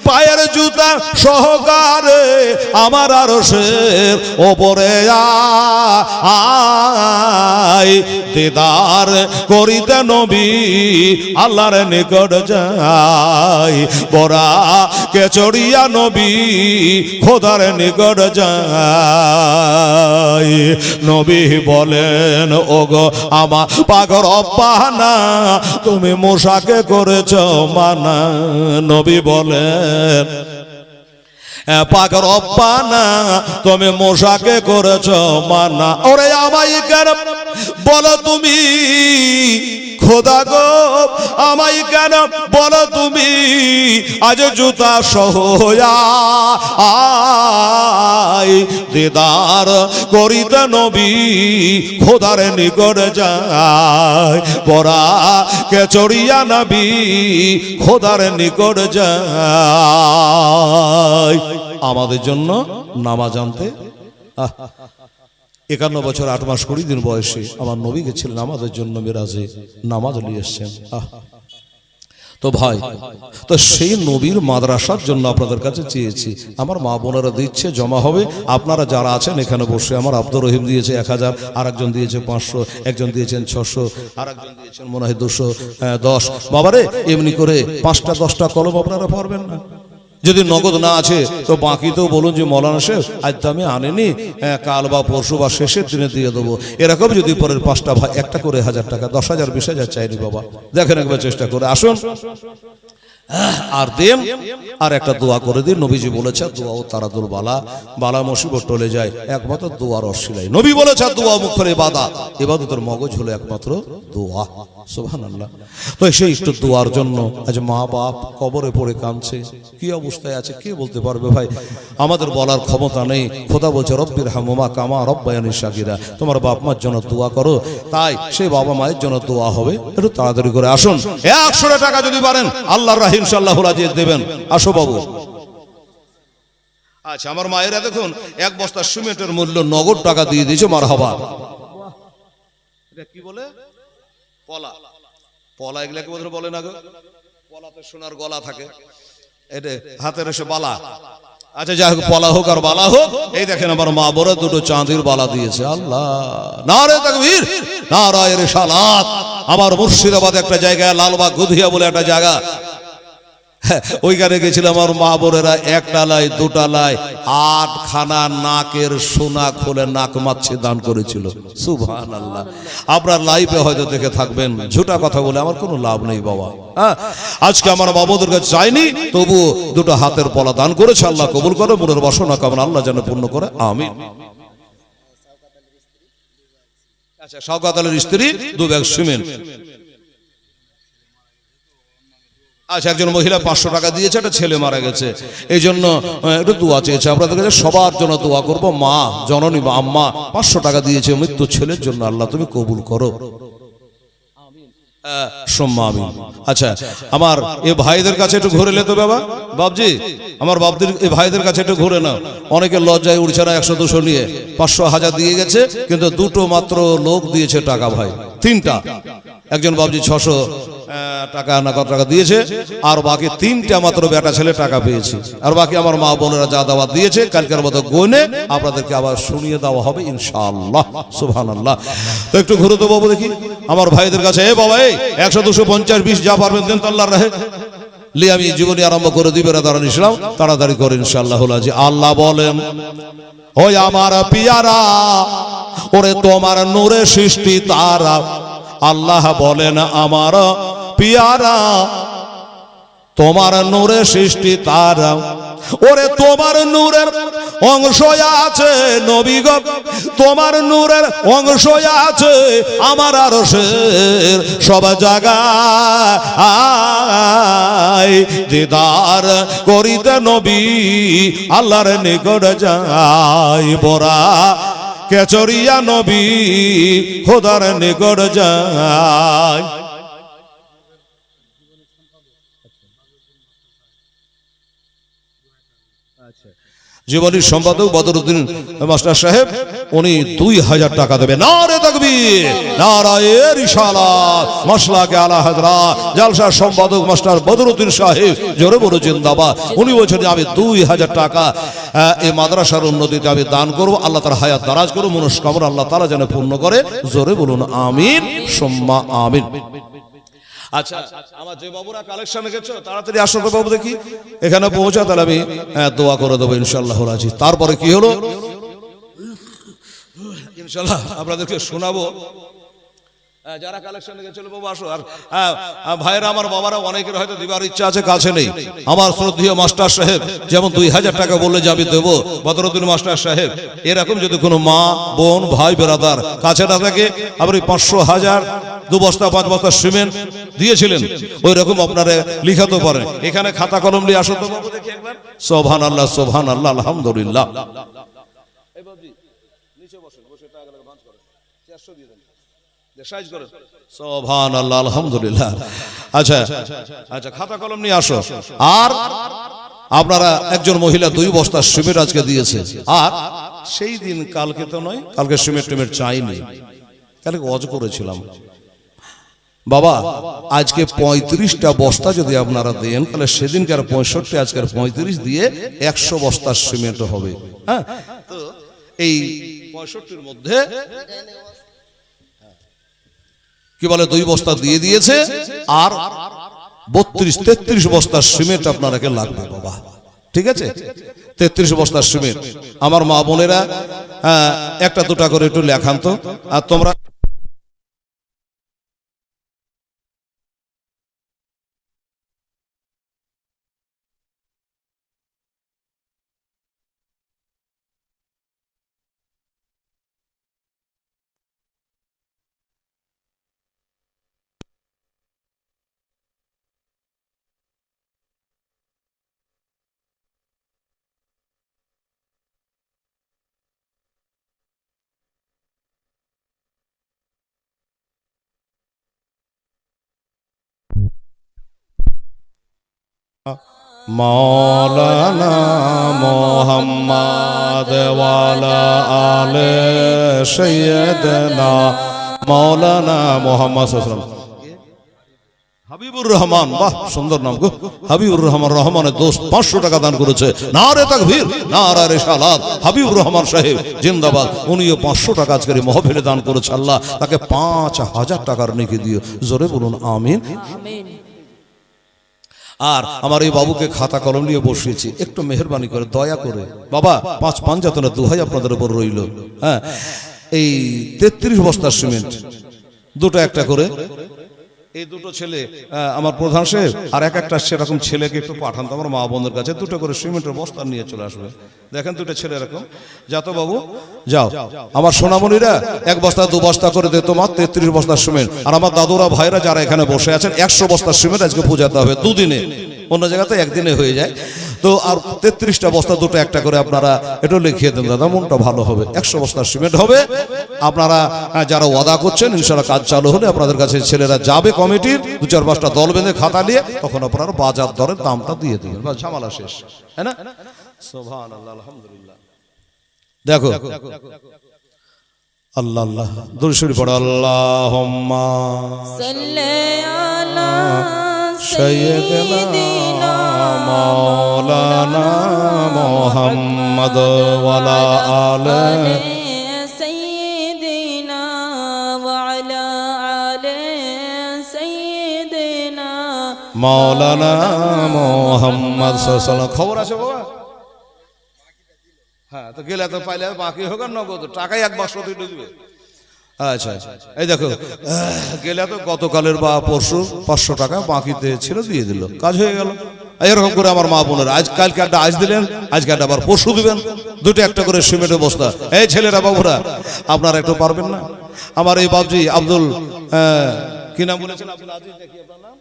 পায়ের জুতা সহকারে আমার আরশের ওপরে আয়। দিদার করিতে নবী আল্লাহর নিকট যায়, বড়া কে চড়িয়া নবী খোদার নিকট যায়। নবী বলেন ওগো আমার পাগর অব্বানা, তুমি মূসাকে করেছ মানা। নবী বলেন পাগর অব্বানা, তুমি মূসাকে করেছ মানা। ওরে আমায় কেন বলো তুমি খোদা গো, আমায় কেন বলো তুমি আজ জুতা সহয়া আয়। দিদার করিতে নবী খোদার নিকট যায়, বড়া কে চড়িয়া নবী খোদার নিকট যায়। আমাদের জন্য নামাজ আনতে 51 বছর 8 মাস 20 দিন বয়সে আমার নবী গেছিলেন আমাদের জন্য মেরাজে, নামাজ নিয়ে এসছেন। তো ভাই, তো সেই নবীর মাদ্রাসার জন্য আপনাদের কাছে চেয়েছি। আমার মা বোনেরা দিচ্ছে, জমা হবে। আপনারা যারা আছেন এখানে বসে, আমার আব্দুর রহিম দিয়েছে 1000, আর একজন দিয়েছে 500, একজন দিয়েছেন 600, আর একজন দিয়েছেন মনে হয় 210। বাবারে এমনি করে 5টা 10টা কলম আপনারা পারবেন না? যদি নগদ না আছে তো বাকি তো বলুন যে মৌলানা সাহেব আজ তো আমি আনিনি, কাল বা পরশু বা শেষের দিনে দিয়ে দেবো। এরকম যদি পরের 5টা ভাই একটা করে 1000 টাকা, 10,000 20,000 চাইনি বাবা। দেখেন একবার চেষ্টা করে আসুন আর দেন। আর একটা দোয়া করে দিন। নবীজি বলেছে দোয়া ও তারাদুল বালা, বালা মুসিবত টলে যায় একমাত্র দোয়ার অশিলায়। নবী বলেছে দোয়া মুখের ইবাদত, ইবাদতের মগজ হলো একমাত্র দোয়া। সুবহানাল্লাহ। তো সেই একটু দোয়ার জন্য আজ মা বাপ কবরে পড়ে কাঁদছে, কি অবস্থায় আছে কে বলতে পারবে ভাই? আমাদের বলার ক্ষমতা নেই। খোদা বলছে রব্বির হামুমা কামা রব্বায়ানি সাগীরা, তোমার বাপ মার জন্য দোয়া করো। তাই সেই বাবা মায়ের জন্য দোয়া হবে। একটু তাড়াতাড়ি করে আসুন। 100 টাকা যদি পারেন আল্লাহর রাহিম ইনশাআল্লাহ রাজি দেবেন। আসো বাবু। আচ্ছা আমার মায়েরা দেখুন 1 বস্তা সিমেন্টের মূল্য নগদ টাকা দিয়ে দিয়েছে। মারহাবা। এটা কি বলে? পলা। পলা এগুলাকে বলে না গো, পলাতে সোনার গলা থাকে, এটা হাতের এসে বালা। আচ্ছা যাই হোক, পলা হোক আর বালা হোক, এই দেখেন আমার মা বড় 2টো চাঁদির বালা দিয়েছে। আল্লাহ নারে তাকবীর, নারায়ে রিসালাত। আমার মুর্শিদাবাদ একটা জায়গা, লালবাগ গুধিয়া বলে একটা জায়গা, ওইখানে গেছিলাম আমার মা বোনেরা একটালায় দুটালায় 8খানা নাকের সোনা খুলে নাক মাছি দান করেছিল। সুবহানাল্লাহ। আপনার লাইফে হয়তো দেখে থাকবেন, ঝুটা কথা বলে আমার কোনো লাভ নেই বাবা। হ্যাঁ, আজকে আমার বাবুদের কাছে চাইনি, তবু দুটো হাতের পলা দান করেছে। আল্লাহ কবুল করে, মনের বাসনা কামনা আল্লাহ যেন পূর্ণ করে, আমিন। আচ্ছা, শওকত আলীর স্ত্রী 2 ব্যাগ সিমেন্ট। আচ্ছা, একজন মহিলা 500 টাকা দিয়েছে, একটা ছেলে মারা গেছে, এই জন্য একটু দোয়া চেয়েছে আপনাদের কাছে। সবার জন্য দোয়া করব। মা জননী বা আম্মা 500 টাকা দিয়েছে মৃত্যু ছেলের জন্য, আল্লাহ তুমি কবুল করো, আমিন। আচ্ছা, আমার এই ভাইদের কাছে একটু ঘুরে লে তো বাবা, বাবজি আমার বাবদের এই ভাইদের কাছে একটু ঘুরে না। অনেকে লজ্জায় উঠছে না, 100-200 নিয়ে 500-1000 দিয়ে গেছে, কিন্তু দুটো মাত্র লোক দিয়েছে টাকা ভাই, 3টা। একজন বাবজি 600 টাকা না কত টাকা দিয়েছে, আর বাকি 3টা মাত্র বেটা ছেলে টাকা পেয়েছে, আর বাকি আমার মা বোনেরা যা দাওয়াত দিয়েছে কালকের মতো গনে আপনাদেরকে আবার শুনিয়ে দেওয়া হবে ইনশাআল্লাহ। সুবহানাল্লাহ। তো একটু ঘুরে তো বাবু দেখি আমার ভাইদের কাছে। এ বাবা, এই 100-250-20 যা পারবেন দেন তো আল্লাহর রাহে। লি আমি জীবনী আরম্ভ করে দিবে দাঁড়ান ইসলাম, তাড়াতাড়ি করে ইনশাআল্লাহ। আল্লাহ বলেন, ওই আমার পিয়ারা, ওরে তোমার নূরে সৃষ্টি তারা। আল্লাহ বলেন, আমার পিয়ারা, তোমার নূরে সৃষ্টি তারা, ওরে তোমার নূরের অংশ আছে নবী গো, তোমার নূরের অংশ আছে আমার আরশের সব জায়গায়। দিদার করিতে নবী আল্লাহর নিকট যায়, বরা কেচরিয়া নবী খোদার নিকট যায়। জীবনীর সম্পাদক বদরুদ্দিন মাস্টার সাহেব, উনি 2000 টাকা দেবে। নারে তাকবীর, নারায়ে রিসালাত, মাসলাকে আলা হযরত জলসার সম্পাদক মাস্টার বদরুদ্দিন সাহেব, জোরে বলো জিন্দাবাদ। উনি বলছেন যে আমি 2000 টাকা এই মাদ্রাসার উন্নতিতে আমি দান করব। আল্লাহ তাআলা হায়াত দারাজ করুন, মনস্কামনা আল্লাহ তাআলা যেন পূর্ণ করে। জোরে বলুন আমিন সুম্মা আমিন। আচ্ছা, আমার যে বাবুরা কালেকশনে গেছো তাড়াতাড়ি আসো তো বাবু, দেখি এখানে পৌঁছা, তাহলে আমি দোয়া করে দেবো ইনশাআল্লাহ রাজি। তারপরে কি হলো ইনশাআল্লাহ আপনাদেরকে শোনাবো। যারা কালেকশনে গেছিল বাবু আসো। আর ভাইরা আমার বাবারা অনেকের হয়তো দিবার ইচ্ছা আছে, কাছে নেই। আমার শ্রদ্ধেয় মাস্টার সাহেব যেমন 2000 টাকা বললে যে আমি দেবো, বদরুদ্দিন মাস্টার সাহেব এরকম যদি কোনো মা বোন ভাই বেরাদার কাছে না থাকে, আপনি 500-1000 2 বস্তা 5 বস্তা সিমেন্ট দিয়েছিলেন, ওই রকম আপনারা লিখাতে পারেন। এখানে খাতা কলম নিয়ে আসো তো বাবু, দেখি একবার। সুবহানাল্লাহ সুবহানাল্লাহ আলহামদুলিল্লাহ। এই বাবজি নিচে বসেন, বসে টাকা ভাঁজ করেন, 400 দিয়ে দেন, সাইজ করেন। সুবহানাল্লাহ আলহামদুলিল্লাহ। আচ্ছা আচ্ছা, খাতা কলম নিয়ে আসো। আর আপনারা একজন মহিলা 2 বস্তা সিমেন্ট আজকে দিয়েছে। আর সেই দিন কালকে তো নয়, কালকে সিমেন্ট টিমেন্ট চাইনি, কালকে ওয়াজ করেছিলাম বাবা। আজকে 35টা বস্তা যদি আপনারা দেন, তাহলে সেদিনকার 65, আজকের 35 দিয়ে 100 বস্তা সিমেন্ট হবে। হ্যাঁ, তো এই 65-র মধ্যে কি বলে 2 বস্তা দিয়ে দিয়েছে, আর 32-33 বস্তা সিমেন্ট আপনারাকে লাগবে বাবা। ঠিক আছে, 33 বস্তা সিমেন্ট। আমার মা বোনেরা 1টা 2টা করে একটু লেখান তো। আর তোমরা मौलाना मोहम्मद वाला आले सैयदना मौलाना मोहम्मद হাবিবুর রহমান। বাহ, সুন্দর নাম গো, হাবিবুর রহমান। রহমানের দোস্ত 500 টাকা দান করেছে। নারে তাকবীর, নারে রিসালাত। হাবিবুর রহমান সাহেব জিন্দাবাদ। উনিও 500 টাকা আজকের মাহফিলে দান করেছে। আল্লাহ তাকে 5000 টাকার নেকি দিও। জোরে বলুন আমিন। আর আমার এই বাবুকে খাতা কলম নিয়ে বসিয়েছি, একটু মেহেরবানি করে দয়া করে বাবা 5 পাঞ্জাতনের দোহাই আপনাদের উপর রইল। হ্যাঁ, এই 33 বস্তার সিমেন্ট দুটো একটা করে, এই দুটো ছেলে আমার প্রধান সাহেব আর একটা সেরকম ছেলেকে একটু পাঠান তো আমার মা বোনদের কাছে, দুটো করে সিমেন্টের বস্তা নিয়ে চলে আসবে। দেখেন দুটো ছেলে এরকম, যাতো বাবু যাও। আমার সোনামণিরা 1 বস্তা 2 বস্তা করে দে তোমার 33 বস্তার সিমেন্ট। আর আমার দাদুরা ভাইরা যারা এখানে বসে আছেন 100 বস্তার সিমেন্ট আজকে পূজাতে হবে, 2 দিনে, অন্য জায়গাতে 1 দিনে হয়ে যায়। তো আর 33টা বস্তা দুটো একটা করে আপনারা একটু লিখিয়ে দেন দাদা, মনটা ভালো হবে। 100 বস্তার সিমেন্ট হবে। আপনারা যারা ওয়াদা করছেন ইনশাআল্লাহ কাজ চালু হলে আপনাদের কাছে ছেলেরা যাবে কমিটির, 2-4-5টা দল বেঁধে খাতা নিয়ে, তখন আপনারা বাজার দরের দামটা দিয়ে দিবেন, বাস ঝামেলা শেষ, হ্যাঁ না? সুবহানাল্লাহ, আলহামদুলিল্লাহ। দেখো আল্লাহ আল্লাহ দরুদ শরীফ পড়ো, আল্লাহুম্মা সাল্লি আলা সাইয়্যিদিনা মাওলানা মুহাম্মদ ওয়া আলা আলি সাইয়্যিদিনা ওয়া আলা আলি সাইয়্যিদিনা মাওলানা মুহাম্মদ সাল্লাল্লাহু আলাইহি ওয়াসাল্লাম। খবর আছে বাবা? হ্যাঁ, তো গেলে তো পাইলে বাকি হোক আর নগদ টাকাই 1 বাক্স দিয়ে দিবে। আচ্ছা, এই দেখো গেলে তো গতকালের বা পরশু 500 টাকা বাকিতে ছিল, দিয়ে দিল, কাজ হয়ে গেল। এরকম করে আমার মা বোনেরা আজ কালকে একটা আজ দিলেন, আজকে একটা আবার পরশু দিবেন, দুটো একটা করে সিমেন্টের বস্তা। এই ছেলেরা বাবুরা আপনারা একটু পারবেন না? আমার এই বাবজি আব্দুল কি নাম বলেছেন, আব্দুল আজিজ নাকি আপনার নাম?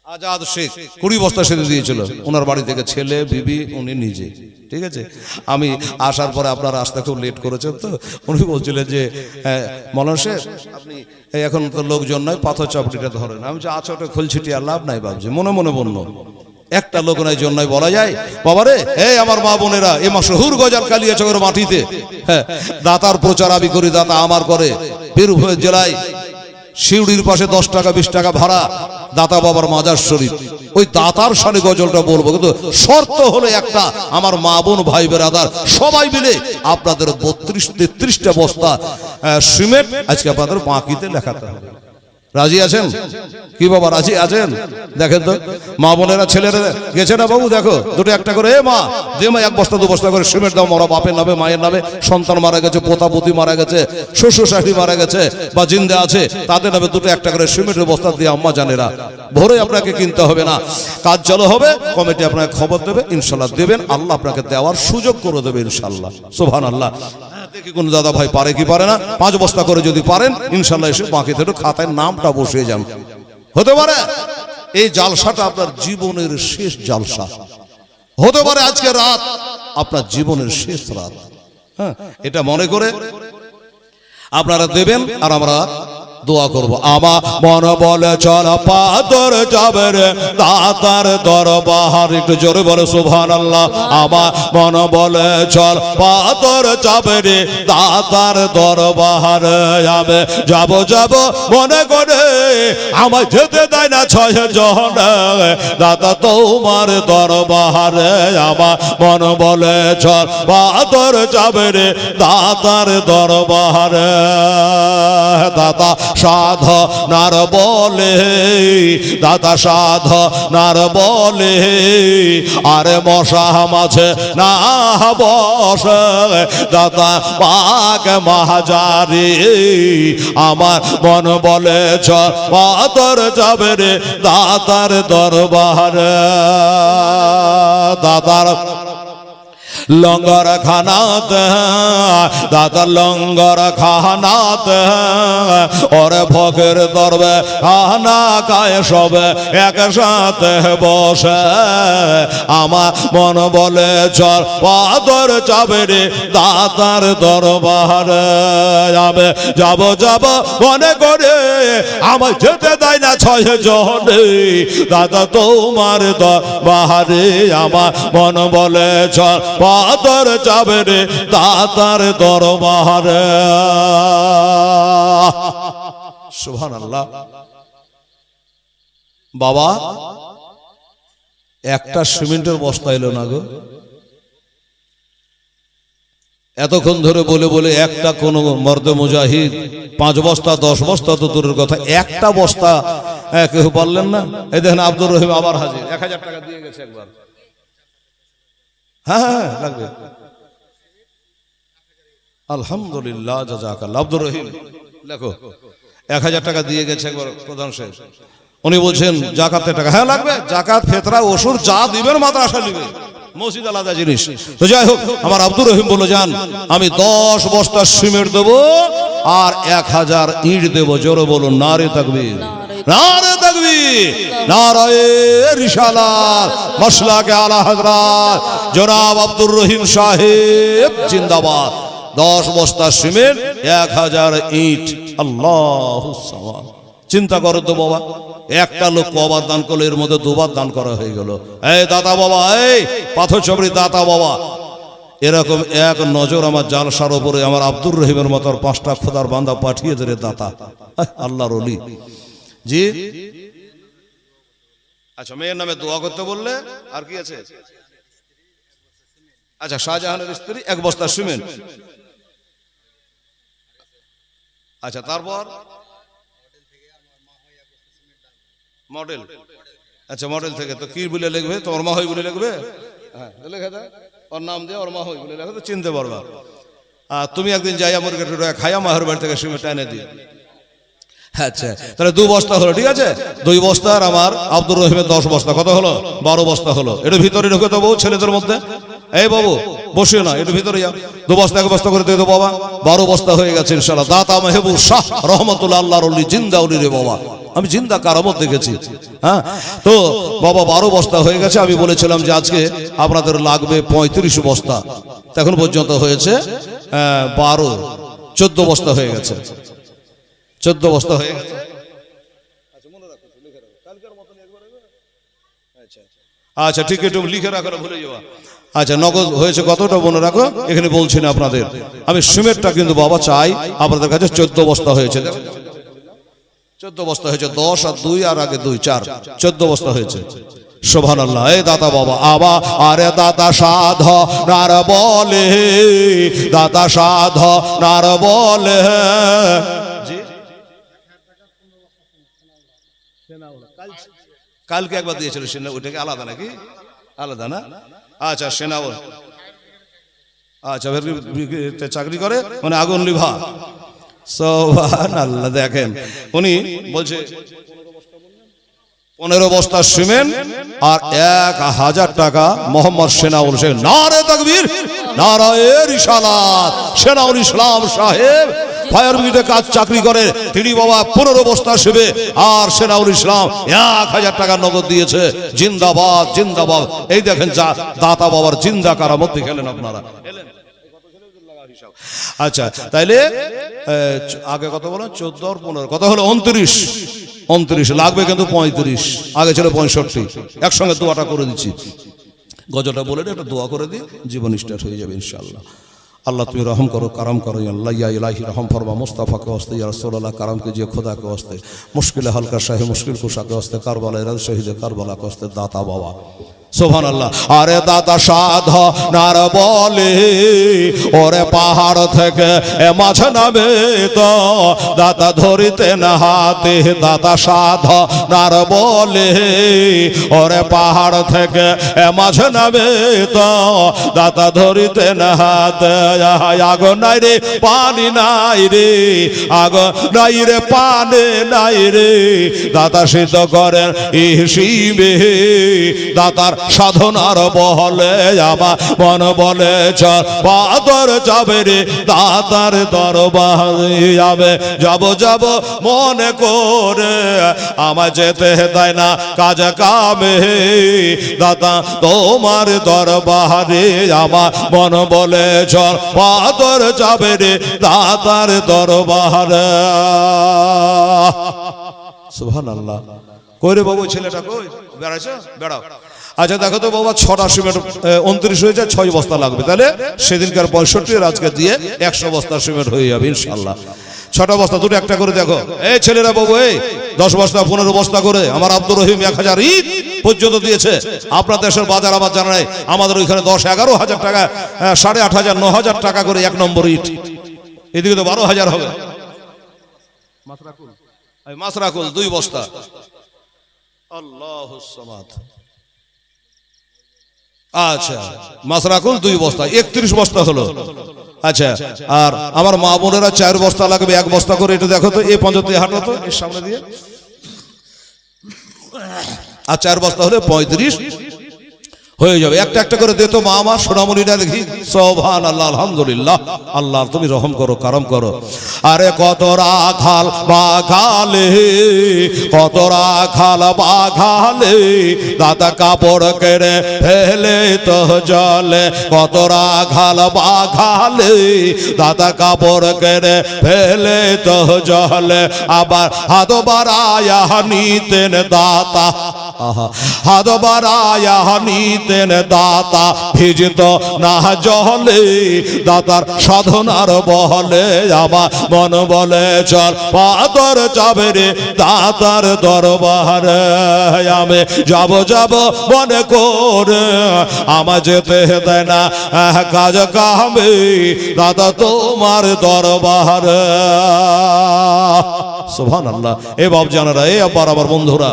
আজাদ শেখ 20 বস্তা সেদিন দিয়েছিল ওনার বাড়ি থেকে, ছেলে বিবি উনি নিজে। ঠিক আছে, আমি আসার পরে আপনারা আসতে খুব লেট করেছেন, তো উনি বলছিলেন যে মৌলানা সাহেব আপনি এখন তো লোকজন নয়, পাথর চাপড়িটা ধরেন। আমি যে আচ্ছা ওটা খুলছিটি আর লাভ নাই বাবজি, মনে মনে বলল একটা লোক নাই জন্যই বলা যায় বাবারে। এই আমার মা বোনেরা, এই মাসহুর গজাল কালিয়াচকের মাটিতে হ্যাঁ দাতার প্রচার আমি করি, দাতা আমার করে। বীরভূম জেলায় শিউড়ির পাশে 10 টাকা 20 টাকা ভাড়া দাতা বাবার মাজার শরীফ, ওই দাতার সানে গজলটা বলবো, কিন্তু শর্ত হলো একটা, আমার মা বোন ভাই বেরাদার সবাই মিলে আপনাদের 32-33টা বস্তা সিমেন্ট আজকে আপনাদের বাকিতে লেখাতে হবে। রাজি আছেন কি বাবা, রাজি আছেন? দেখেন তো মা বোনেরা ছেলেরা গেছে না বাবু, দেখো দুটো একটা করে, এ মা দে মা 1 বস্তা 2 বস্তা করে সিমেন্ট দাও। মরা বাপের নামে, মায়ের নামে, সন্তান মারা গেছে, পোতা পুতি মারা গেছে, শ্বশুর শাশুড়ি মারা গেছে বা জিন্দা আছে, তাদের নামে দুটো একটা করে সিমেন্টের বস্তা দিয়ে আম্মা জানেরা ভোরে আপনাকে কিনতে হবে না, কাজ চালু হবে। কমিটি আপনাকে খবর দেবে, ইনশাল্লাহ দেবেন, আল্লাহ আপনাকে দেওয়ার সুযোগ করে দেবে ইনশাল্লাহ। সুবহানাল্লাহ। দেখি কোন দাদা ভাই পারে কি পারে না, 5 বস্তা করে যদি পারেন ইনশাল্লাহ এসে বাকি থেকে খাতায় নামটা বসিয়ে যান। হতে পারে এই জালসাটা আপনার জীবনের শেষ জালসা, হতে পারে আজকে রাত আপনার জীবনের শেষ রাত। হ্যাঁ, এটা মনে করে আপনারা দেবেন আর আমরা দোয়া করব। আমার মন বলে চল পাথর যাবে রে দাতার দরবার, একটু জোরে বলে সুবহানাল্লাহ। আমার মন বলে চল পাথর যাবে রে দাতার দরবার, যাবে যাব যাব মনে করে আমার যেতে দেয় না 6 জন দাতা তোমার দরবারে। আমার মন বলে চল পাথর যাবে রে দাতার দরবারে, দাতা সাধনার বলে, দাদা সাধনার বলে আরে মশা মাঝে না বসে দাদা পাক মাহাজারি। আমার মন বলে চল পাথর যাবে রে দাতার দরবারে, দাদার লঙ্গর খানাতে, দাদা লঙ্গর খানাতে ওরে ভোগের দরবে খানা খায় সবে একসাথে বসে। আমার মন বলে চল পাথর যাবে রে দাতার দরবারে, যাবে যাব যাব মনে করে আমার যেতে দেয় না 6 জন দাদা তোমার দরবারে। আমার মন বলে চল পাথর যাবে রে দাতার দরবারে। সুবহানাল্লাহ। বাবা একটা সিমেন্টের বস্তা এলো না গো, এতক্ষণ ধরে বলে বলে একটা কোন মর্দে মুজাহিদ 5 বস্তা 10 বস্তা তো দূরের কথা, একটা বস্তা কেউ বললেন না? এই দেখেন আব্দুর রহিম আবার হাজির, 1000 টাকা দিয়ে গেছে একবার। হ্যাঁ হ্যাঁ লাগবে। আলহামদুলিল্লাহ, জাযাকাল্লাহ। আব্দুর রহিম লেখো, 1000 টাকা দিয়ে গেছে একবার প্রধান সাহেব। উনি বলছেন জাকাতের টাকা। হ্যাঁ লাগবে, জাকাত ফেতরা ওসুর যা দিবেন মাদ্রাসা দিবে, মসজিদ আলাদা জিনিস। তো যাই হোক, আমার আব্দুর রহিম বলল, যান আমি 10 বস্তা সিমেন্ট দেবো আর 1000 ইট দেবো। জোরে বলুন নারে তাকবীর, নারে তাকবীর, নারায়ে রিসালাত, মাসলাকে আলা হযরত জনাব আব্দুর রহিম সাহেব জিন্দাবাদ। 10 বস্তা সিমেন্ট, 1000 ইট। আল্লাহু সামাদ। চিন্তা করো তো বাবা, একটা লোক কবার দান করলো, এর মধ্যে 2 বার দান করা হয়ে গেল। এই দাতা বাবা, এই পাথর চবড়ি দাতা বাবা, এরকম এক নজর আমার জালসার উপরে আমার আব্দুর রহিমের মতো 5টা খোদার বান্দা পাঠিয়ে দেরে দাতা, আল্লাহর ওলি। জি আচ্ছা, মেয়ের নামে দোয়া করতে বললে, আর কি আছে? আচ্ছা, শাহজাহানের স্ত্রী 1 বস্তা সিমেন্ট। আচ্ছা, তারপর মডেল। আচ্ছা, মডেল থেকে তো কি বলে লিখবে? তোমার মা হই বলে লিখবে। হ্যাঁ লেখা দেয়, ওর নাম দিয়ে ওর মা হই বলে লেখা, তো চিনতে পারবা। আর তুমি একদিন যাইয়া মুরগিটা খাইয়া মাহের বাড়ি থেকে সিমেন্ট এনে দিয়ে। আচ্ছা, তাহলে 2 বস্তা হলো, ঠিক আছে। 2 বস্তার আমার আব্দুর রহিমের 10 বস্তা, কত হলো? 12 বস্তা হলো। এটা ভিতরে ঢুকে দেবো ছেলেদের মধ্যে। এই বাবু বসিও না, একটু ভিতরে যাও। 2 বস্তা 1 বস্তা করে দিয়ে দেবো বাবা। 12 বস্তা হয়ে গেছে ইনশাআল্লাহ। দাতা মেহবুব শাহ রহমতুল্লাহ আল্লাহর ওলি, জিন্দা ওলি রে বাবা, আমি জিন্দা কারামত দেখেছি। হ্যাঁ, তো বাবা 12 বস্তা হয়ে গেছে। আমি বলেছিলাম যে আজকে আপনাদের লাগবে 35 বস্তা, এখন পর্যন্ত হয়েছে 14 বস্তা হয়ে গেছে। 14 বস্তা হয়ে গেছে। আচ্ছা ঠিক, একটু লিখে রাখো, ভুলে যাওয়া। আচ্ছা, নগদ হয়েছে কতটা মনে রাখো, এখানে বলছি না আপনাদের। আমি সিমেন্টটা কিন্তু বাবা চাই আপনাদের কাছে। 14 বস্তা হয়েছে, 14 বস্তা হয়েছে। 10 আর 2 আর আগে 2 4, 14 বস্তা হয়েছে। সুবহানাল্লাহ। এই দাতা বাবা, আবা আরে দাতা সাধ নার বলে, দাতা সাধ নার বলে। কালকে একবার দিয়েছিল সেনা, ওইটাকে আলাদা নাকি? আলাদা না? আচ্ছা, সেনাও আচ্ছা চাকরি করে, মানে আগুন লিভা। সুবহানাল্লাহ। দেখেন উনি বলছে 15 বস্তা সিমেন্ট আর 1000 টাকা মোহাম্মদ সেনাউল শেখ। নারে তাকবীর, নারায়ে রিসালাত। সেনাউল ইসলাম সাহেব ফায়ার ব্রিগেডে কাজ চাকরি করে, তিনি বাবা 15 বস্তা শিবে আর সেনাউল ইসলাম 1000 টাকা নগদ দিয়েছে। জিন্দাবাদ, জিন্দাবাদ। এই দেখেন যা দাতা বাবার জিন্দা কারামত দেখলেন আপনারা। আচ্ছা, তাইলে আগে কত বলো? 14 আর 15 কত হলো? 29। 29 লাগবে কিন্তু 35, আগে ছিল 65। একসঙ্গে দোয়াটা করে দিচ্ছি, গজটা বলে একটা দোয়া করে দিই, জীবন স্টার্ট হয়ে যাবে ইনশাআল্লাহ। अल्लाह तुम्हें रहम करो, करम करो अल्लाह, या इलाही रहम फरमा मुस्तफ़ा के वास्ते, या रसूलुल्लाह करम कीजिए खुदा के वास्ते, मुश्किल हल का शाही मुश्किल कुशा के वास्ते, करबला रज़ शहीद करबला के वास्ते दाता बाबा। সুবহানাল্লাহ। আরে দাতা সাধ নার বলে, ওরে পাহাড় থেকে মাছ নামে তো দাতা ধরিতে না হাতে। দাতা সাধ নার বলে, ওরে পাহাড় থেকে মাছ নামে তো দাতা ধরিতে না হাতে। আগুন নাই রে পানি নাই রে, আগুন নাই রে পানি নাই রে, দাতা সিদ্ধ করেন ইসিবে। দাতার সাধনার বহলে আমার মন বলে চল বাদর যাবে রে, দাতার দরবারে যাবে। যাব যাব মনে করে আমায় যেতে দেয় না কাজ কামে, দাতা তোমার দরবারে আমার মন বলে চল বাদর যাবে রে, দাতার দরবারে। সুবহানাল্লাহ। কই রে বাবু, ছেলেটা কই? বেড়াইছো? বেড়াও। আচ্ছা দেখো তো বাবা, 6টা সিমেন্ট 29 হয়েছে, 6 বস্তা লাগবে। তাহলে সেদিনকার 65 আর আজকে দিয়ে 100 বস্তা সিমেন্ট হয়ে যাবে ইনশাআল্লাহ। 6টা বস্তা, দুটো একটা করে দেখো। এই ছেলেরা বাবু, এই 10 বস্তা 15 বস্তা করে আমার আব্দুর রহিম 1000 ইট পর্যন্ত দিয়েছে। আপনার দেশের বাজার আমার জানা নাই, আমাদের ওইখানে 10-11 হাজার টাকা, 8,500 9,000 টাকা করে 1 নম্বর ইট। এদিকে তো 12,000 হবে। মাসরাকুল 2 বস্তা, আল্লাহুস সামাদ। আচ্ছা, মাসরাকুল 2 বস্তা, 31 বস্তা হলো। আচ্ছা, আর আমার মা বোনেরা 4 বস্তা লাগবে, 1 বস্তা করে। এটা দেখো তো, এই পঞ্চতে হাঁটো তো, এর সামনে দিয়ে। আর 4 বস্তা হলে 35 হয়ে যাবে। একটা একটা করে দে তো মা আমার, সোনামণিটা দেখি। সুবহানাল্লাহ, আলহামদুলিল্লাহ। আল্লাহ তুমি রহম করো, কারম করো। আরে কত রাখাল বাঘালে, কত রাখাল বাঘালে, দাদা কাপড় কেড়ে ফেলে তো জলে। কত রাখাল বাঘালে, দাদা কাপড় কেড়ে ফেলে তো জলে। আবার হাত বাড়ায়া নিতেন দাতা, হাত বাড়ায়া নিতেন দাতা, ভিজিত না জলে, দাতার সাধনার বহলে। আমার মন বলে চল পাথর যাবে রে দাতার দরবারে। আমি যাব যাব মনে করে, আমার যেতে দেয় না কাজ কামে, দাদা তোমার দরবারে। সুবহানাল্লাহ। এ বাপ জানারা, এ আবার আমার বন্ধুরা,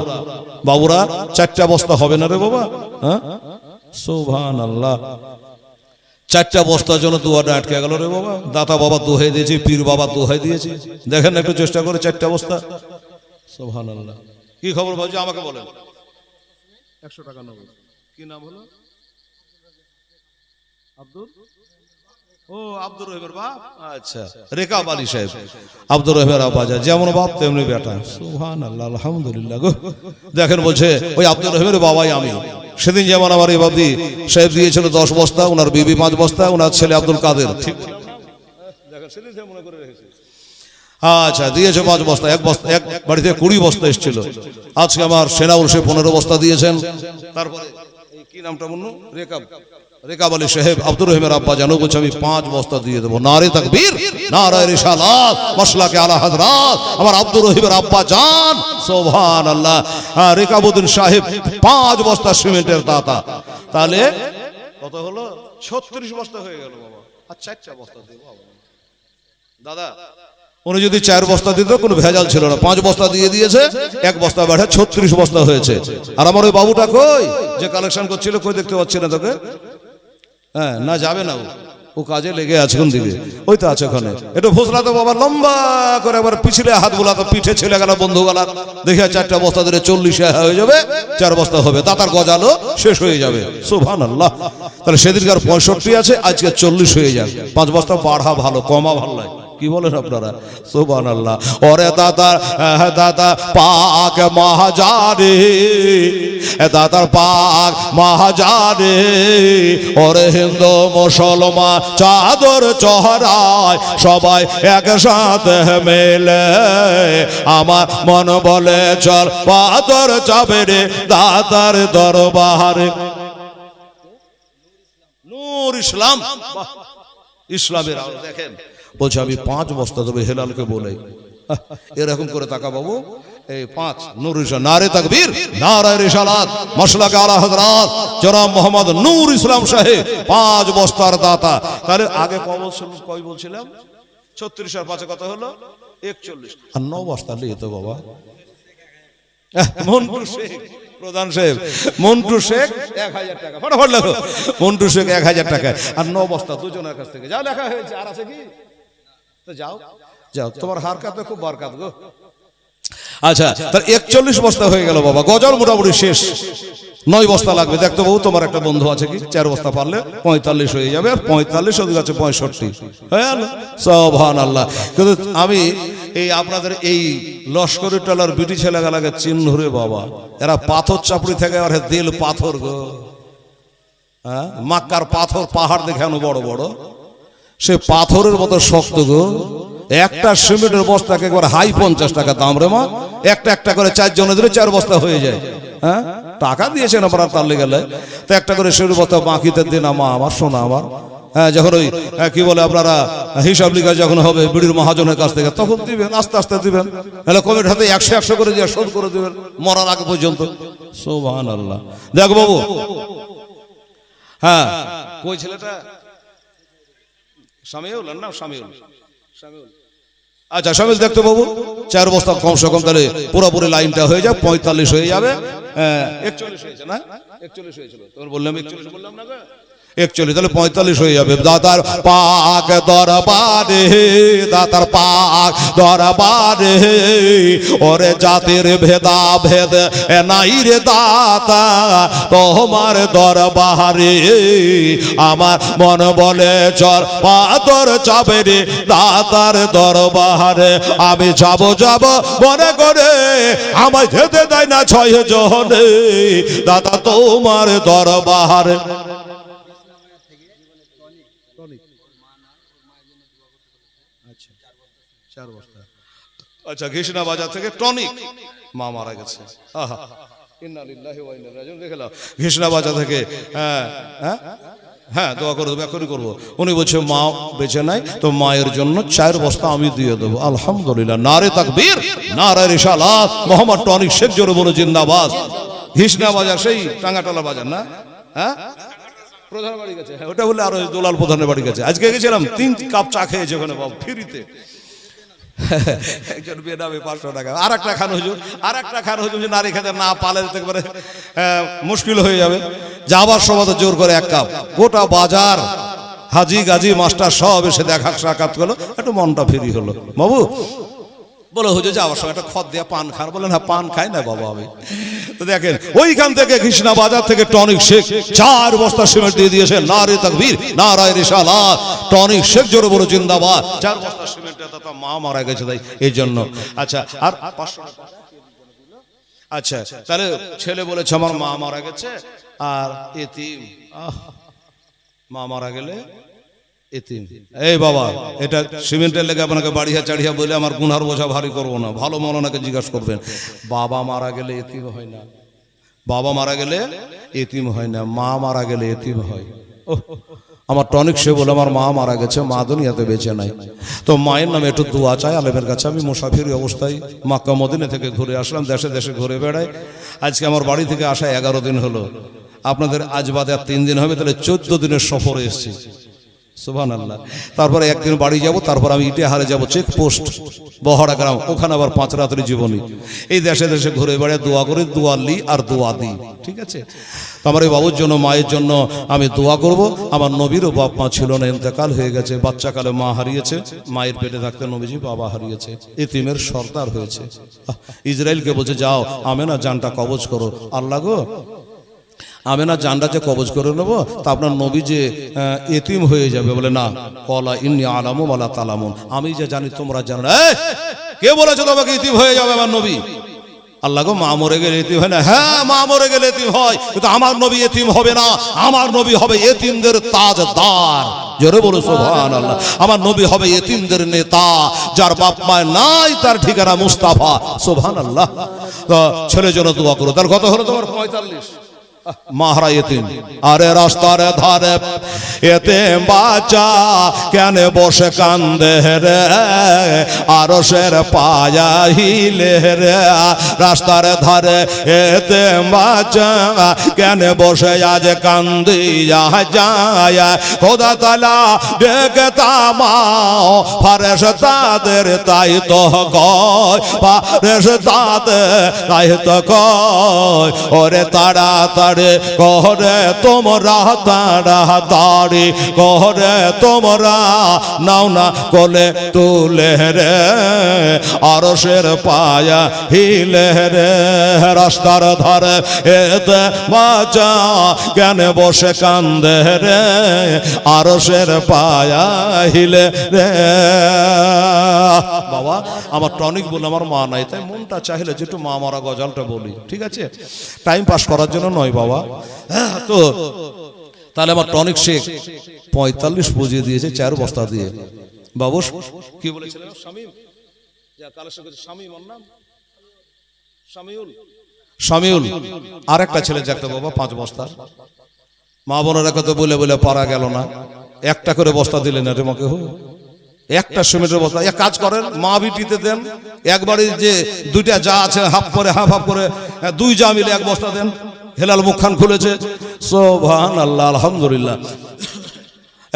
বাবুরা, 4টা বস্তা হবে না রে বাবা? হ্যাঁ, সুবহানাল্লাহ। 4টা বস্তার জন্য দুয়ারটা আটকে গেল রে বাবা। দাতা বাবা দোহাই দিয়েছি, পীর বাবা দোহাই দিয়েছি। দেখেন একটু চেষ্টা করে 4টা বস্তা। সুবহানাল্লাহ। কি খবর ভাবছি আমাকে বলেন। 100 টাকা নেব। কি নাম হলো? আব্দুল, ও আব্দুর রহিমের বাপ। আচ্ছা, রেকাব আলী সাহেব, আব্দুর রহিমের আব্বাজা, যেমন বাপ তেমনি বেটা। সুবহানাল্লাহ, আলহামদুলিল্লাহ গো। দেখেন বলছে ওই আব্দুর রহিমের বাবাই আমি। সেদিন যেমন আমার এই বাবদি সাহেব দিয়েছিল 10 বস্তা, ওনার বিবি 5 বস্তা, ওনার ছেলে আব্দুল কাদের, ঠিক দেখেন সেদিন সে মনে করে রেখেছে। আচ্ছা, দিয়েছে 5 বস্তা, এক বস্তা, এক বাড়িতে 20 বস্তা এসেছিল। আজকে আমার সেনাউল সে 15 বস্তা দিয়েছেন। তারপরে এই কি নামটা মুন্নু, রেকাব আলী সাহেব, আব্দুর রহিমের আব্বা জানো বলছে আমি 5 বস্তা দিয়ে দেবো। নারে তাকবীর, নারে রিসালাত, মাসলাকে আলা হযরত আমার আব্দুর রহিমের আব্বা জান। সুবহানাল্লাহ। রেকাবউদ্দিন সাহেব 5 বস্তা সিমেন্টের দাতা। তাহলে কত হলো? 36 বস্তা হয়ে গেল বাবা। আর 4টা বস্তা দেব দাদা। উনি যদি 4 বস্তা দিত কোনো ভেজাল ছিল না। 5 বস্তা দিয়ে দিয়েছে, 1 বস্তা বেড়ে 36 বস্তা হয়েছে। আর আমার ওই বাবুটা কই, যে কালেকশন করছিল, কই দেখতে পাচ্ছি না তোকে? হ্যাঁ, না যাবে না, ও কাজে লেগে আছে কোন দিকে? ওই তো আছে ওখানে। একটু ফুসলা তো বাবা, লম্বা করে একবার পিছলে হাত বোলা তো পিঠে ছেলে গেল বন্ধু গেল। দেখে 4টা বস্তা দিলে 40 হয়ে যাবে, 4 বস্তা হবে। দাতার গজালো শেষ হয়ে যাবে। সুবহানাল্লাহ। তাহলে সেদিনকার 65 আছে, আজকে 40 হয়ে যাবে। 5 বস্তা বাড়া ভালো, কমা ভালো নয়। কি বলেন আপনারা? সুবহানাল্লাহ। ওরে দাদা, দাদা পাক মহাজারে, দাদার পাক মহাজারে, ওরে হিন্দু মুসলমান চাদর চহরায় সবাই একসাথে মেলে। আমার মন বলে চল পাথর যাবে রে দাদার দরবারে। নূর ইসলাম, ইসলামের আলো দেখেন। বলছে আমি 5 বস্তা দেবো, হেলালকে বলে। এরকম করে তাকা বাবু, এই 5 নূর ইসলাম, নারে তাকবীর, নারে রিসালাত, মাসলাকে আলা হযরত জনাব মোহাম্মদ নূর ইসলাম সাহেব 5 বস্তার দাতা। তাহলে আগে কয় বলছিলাম? 36 আর 5 কত হলো? 41। আর 9 বস্তা নিয়ে তো বাবা মন্টু শেখ, প্রধান সাহেব মন্টু শেখ 1000 টাকা। ফটাফট লেখো, মন্টু শেখ 1000 টাকা। আর 9 বস্তা দুজনের কাছ থেকে যাও, লেখা হয়েছে। আর আছে কি? তো যাও যাও, তোমার হারকাতে খুব বরকত গো। আচ্ছা, তার 41 বস্তা হয়ে গেল বাবা। গজল মোটামুটি শেষ, 9 বস্তা লাগবে। দেখতো বাবু, তোমার একটা বন্ধু আছে কি? 4 বস্তা পারলে 45 হয়ে যাবে। আর 45 ওদের কাছে 65 হয়ে গেল। সুবহানাল্লাহ। কিন্তু আমি এই আপনাদের এই লস্করি টলার বিটি ছেলেগুলাকে চিহ্ন রে বাবা, এরা পাথর চাপড়ি থেকে আর দিল পাথর গো। হ্যাঁ, মক্কার পাথর পাহাড় দেখানো বড় বড়, সে পাথরের মতো শক্ত গো। একটা সিমেন্টের বস্তাকে একবার হাই 50 টাকা দাম রে মা। একটা করে 4 জনে দিলে 4 বস্তা হয়ে যায়। হ্যাঁ, টাকা দিয়েছেন আপনারা তার লেগে। তো একটা করে সিমেন্টের বস্তা বাকিতে দিন আমা আমার, শোনা আমার। হ্যাঁ, যখন ওই কি বলে আপনারা হিসাব লিখা যখন হবে বিড়ির মহাজনের কাছ থেকে, তখন দিবেন, আস্তে আস্তে দিবেন। তাহলে কমিটির হাতে 100 করে দিয়ে শোধ করে দিবেন মরার আগে পর্যন্ত। সুবহানাল্লাহ। দেখ বাবু, হ্যাঁ, কই ছেলেটা? শামিউল না? শামিউল। আচ্ছা, শামিউল দেখতে বাবু 4 বস্তা কমসে কম, তাহলে পুরোপুরি লাইনটা হয়ে যাবে, 45 হয়ে যাবে। 41 হয়েছে না, 41 হয়েছিল, তোর বললাম 41 বললাম না গো, 41 তাহলে 45 হয়ে যাবে। দাতার পাক দরবারে, দাতার পাক দরবারে, ওরে জাতির ভেদা ভেদ নাই রে দাতা, তোমার দরবারে আমার মন বলে চর পাতর যাবে রে দাতার দরবারে। আমি যাব যাব মনে করে আমায় যেতে দেয় না 6 জনে, দাতা তোমার দরবারে। আচ্ছা, ঘিসনা বাজার থেকে টনিক, মা মারা গেছে, আহা ইন্না লিল্লাহি ওয়া ইন্না ইলাইহি রাজিউন। দেখে নাও ঘিসনা বাজার থেকে, হ্যাঁ দোয়া করে দেবো, এখনই করবো। উনি বলছে মা বেঁচে নাই, তো মায়ের জন্য 4 বস্তা আমি দিয়ে দেবো। আলহামদুলিল্লাহ, নারে তাকবীর, নারে রিসালাত, মোহাম্মদ টনিক শেখ জোরে বলো জিন্দাবাদ। ঘিসনা বাজার সেই টাঙ্গাটালা বাজার না, হ্যাঁ প্রধান বাড়ি গেছে, হ্যাঁ ওটা বলে আরো দোলাল প্রধানের বাড়ি গেছে। আজকে গেছিলাম 3 কাপ চা খেয়েছে ওখানে বাবু, ফ্রিতে। একজন বিয়ে নামে 500 টাকা। আর একটা খান হুজুর, আর একটা খান হুজুর যে নারী খেতে না পালে যেতে পারে, মুশকিল হয়ে যাবে। যাবার সময় জোর করে 1 কাপ, গোটা বাজার হাজি গাজি মাস্টার সব এসে দেখা সাক্ষাৎ করলো, একটু মনটা ফ্রি হলো। বাবু বলে হুজুর যাওয়ার সময় একটা খদ দেয়া পান খান, বলেন হ্যাঁ পান খাই না বাবা আমি। তো দেখেন ওইখান থেকে ঘিসনা বাজার থেকে টনিক শেখ 4 বস্তা সিমেন্ট দিয়ে দিয়েছে। নারে তাকবীর, নারায়ে রিসালাত, টনিক শেখ জোরে বলো জিন্দাবাদ। 4 বস্তা সিমেন্ট, তা মা মারা গেছে তাই এই জন্য। আচ্ছা আর 500 টাকা। আচ্ছা তাহলে ছেলে বলেছে আমার মা মারা গেছে আর এতিম, মা মারা গেলে এতিম। এই বাবা, এটা সিমেন্টের লেগে আপনাকে বাড়িয়া চাড়িয়া বলে আমার গুনার বোঝা ভারী করবো না, ভালো মৌলানাকে জিজ্ঞাসা করবেন। বাবা মারা গেলে এতিম হয় না, বাবা মারা গেলে এতিম হয় না, মা মারা গেলে এতিম হয়। আমার টনিক সে বলে আমার মা মারা গেছে, মা দুনিয়াতে বেঁচে নাই, তো মায়ের নামে একটু দোয়া চাই আলেমের কাছে। আমি মুসাফির অবস্থায় মক্কা মদিনা থেকে ঘুরে আসলাম, দেশে দেশে ঘুরে বেড়াই। আজকে আমার বাড়ি থেকে আসা 11 দিন হলো, আপনাদের আজ বাদে আর 3 দিন হবে, তাহলে 14 দিনের সফরে এসেছি। সুবহানাল্লাহ। তারপরে একদিন বাড়ি যাব, তারপর আমি ইটাহারে যাব, চেকপোস্ট বহড়া গ্রাম, ওখানে আবার 5 রাতের জীবনী। এই দেশে দেশে ঘুরে বেড়ায় দোয়া করি, দোয়া লি আর দোয়া দিই, ঠিক আছে। তো আমার এই বাবুর জন্য মায়ের জন্য আমি দোয়া করব। আমার নবীরও বাপ মা ছিল না, ইন্তেকাল হয়ে গেছে, বাচ্চাকালে মা হারিয়েছে, মায়ের পেটে থাকতে নবীজি বাবা হারিয়েছে, এতিমের সর্দার হয়েছে। ইসরায়েলকে বলছে যাও আমেনা জানটা কবজ করো। আল্লাহ গো, আমেনা জানটা যে কবজ করে নেবো, তা আপনার নবী যে এতিম হয়ে যাবে। বলে না, কলা ইন্নী আলামু ওয়ালা তালামুন, আমি যে জানি তোমরা জানো না। কে বলেছে তোমাকে এতিম হয়ে যাবে আমার নবী? আল্লাহ গো, মা মরে গেলে এতিম হয় না? হ্যাঁ মা মরে গেলে এতিম হয়, কিন্তু আমার নবী এতিম হবে না, আমার নবী হবে এতিমদের তাজদার। জোরে বলো সুবহানাল্লাহ। আমার নবী হবে এতিমদের নেতা, যার বাপ মা নাই তার ঠিকানা মুস্তাফা। সুবহানাল্লাহ। তো ছেলের জন্য দোয়া করো। তার কত হলো তোমার? 45। মাহরা এতিম। আরে রাস্তার ধারে এতিম বাচ্চা কেন বসে কান্দে রে, আরশের পায়া হিলে রে। রাস্তার ধারে এতিম বাচ্চা কেন বসে আজ কান্দিয়া যায়, খোদা তাআলা ডেকে তামাও ফেরেশতাদের তাই তো কয়, ফেরেশতাদের তাই তো কয়, ওরে তাড়াতাড়ি করে তোমরা তাড়াতাড়ি করে তোমরা নাও না কোলে তুলে রে, আরশের পায়া হিলে রে। রাস্তার ধারে এতে বাচ্চা কেন বসে কান্দে রে, আরশের পায়া হিলে রে। বাবা আমার টনিক বলে আমার মা নাই, তাই মনটা চাইলে যেটু মা মারা গজলটা বলি, ঠিক আছে, টাইম পাস করার জন্য নয় বাবা। তো তাহলে আমার টনিক শেখ 45 বুঝিয়ে দিয়েছে 4 বস্তা দিয়ে। বাবু কি বলেছিলেন? শামীম, যা কালেকশন করেছে শামীম, ওর নাম শামিউল। শামিউল আর একটা ছেলে দেখতে বাবা 5 বস্তা। মা বোনেরা কত বলে বলে পারা গেল না, একটা করে বস্তা দিলেন না রে মাকে। একটা সিমেন্টের বস্তা। এক কাজ করেন, মা বিটিতে দেন, একবারে যে 2টা যা আছে হাফ করে হাফ হাফ করে 2 যা মিলে 1 বস্তা দেন। হেলাল মুখখান খুলেছে, সুবহানাল্লাহ, আলহামদুলিল্লাহ।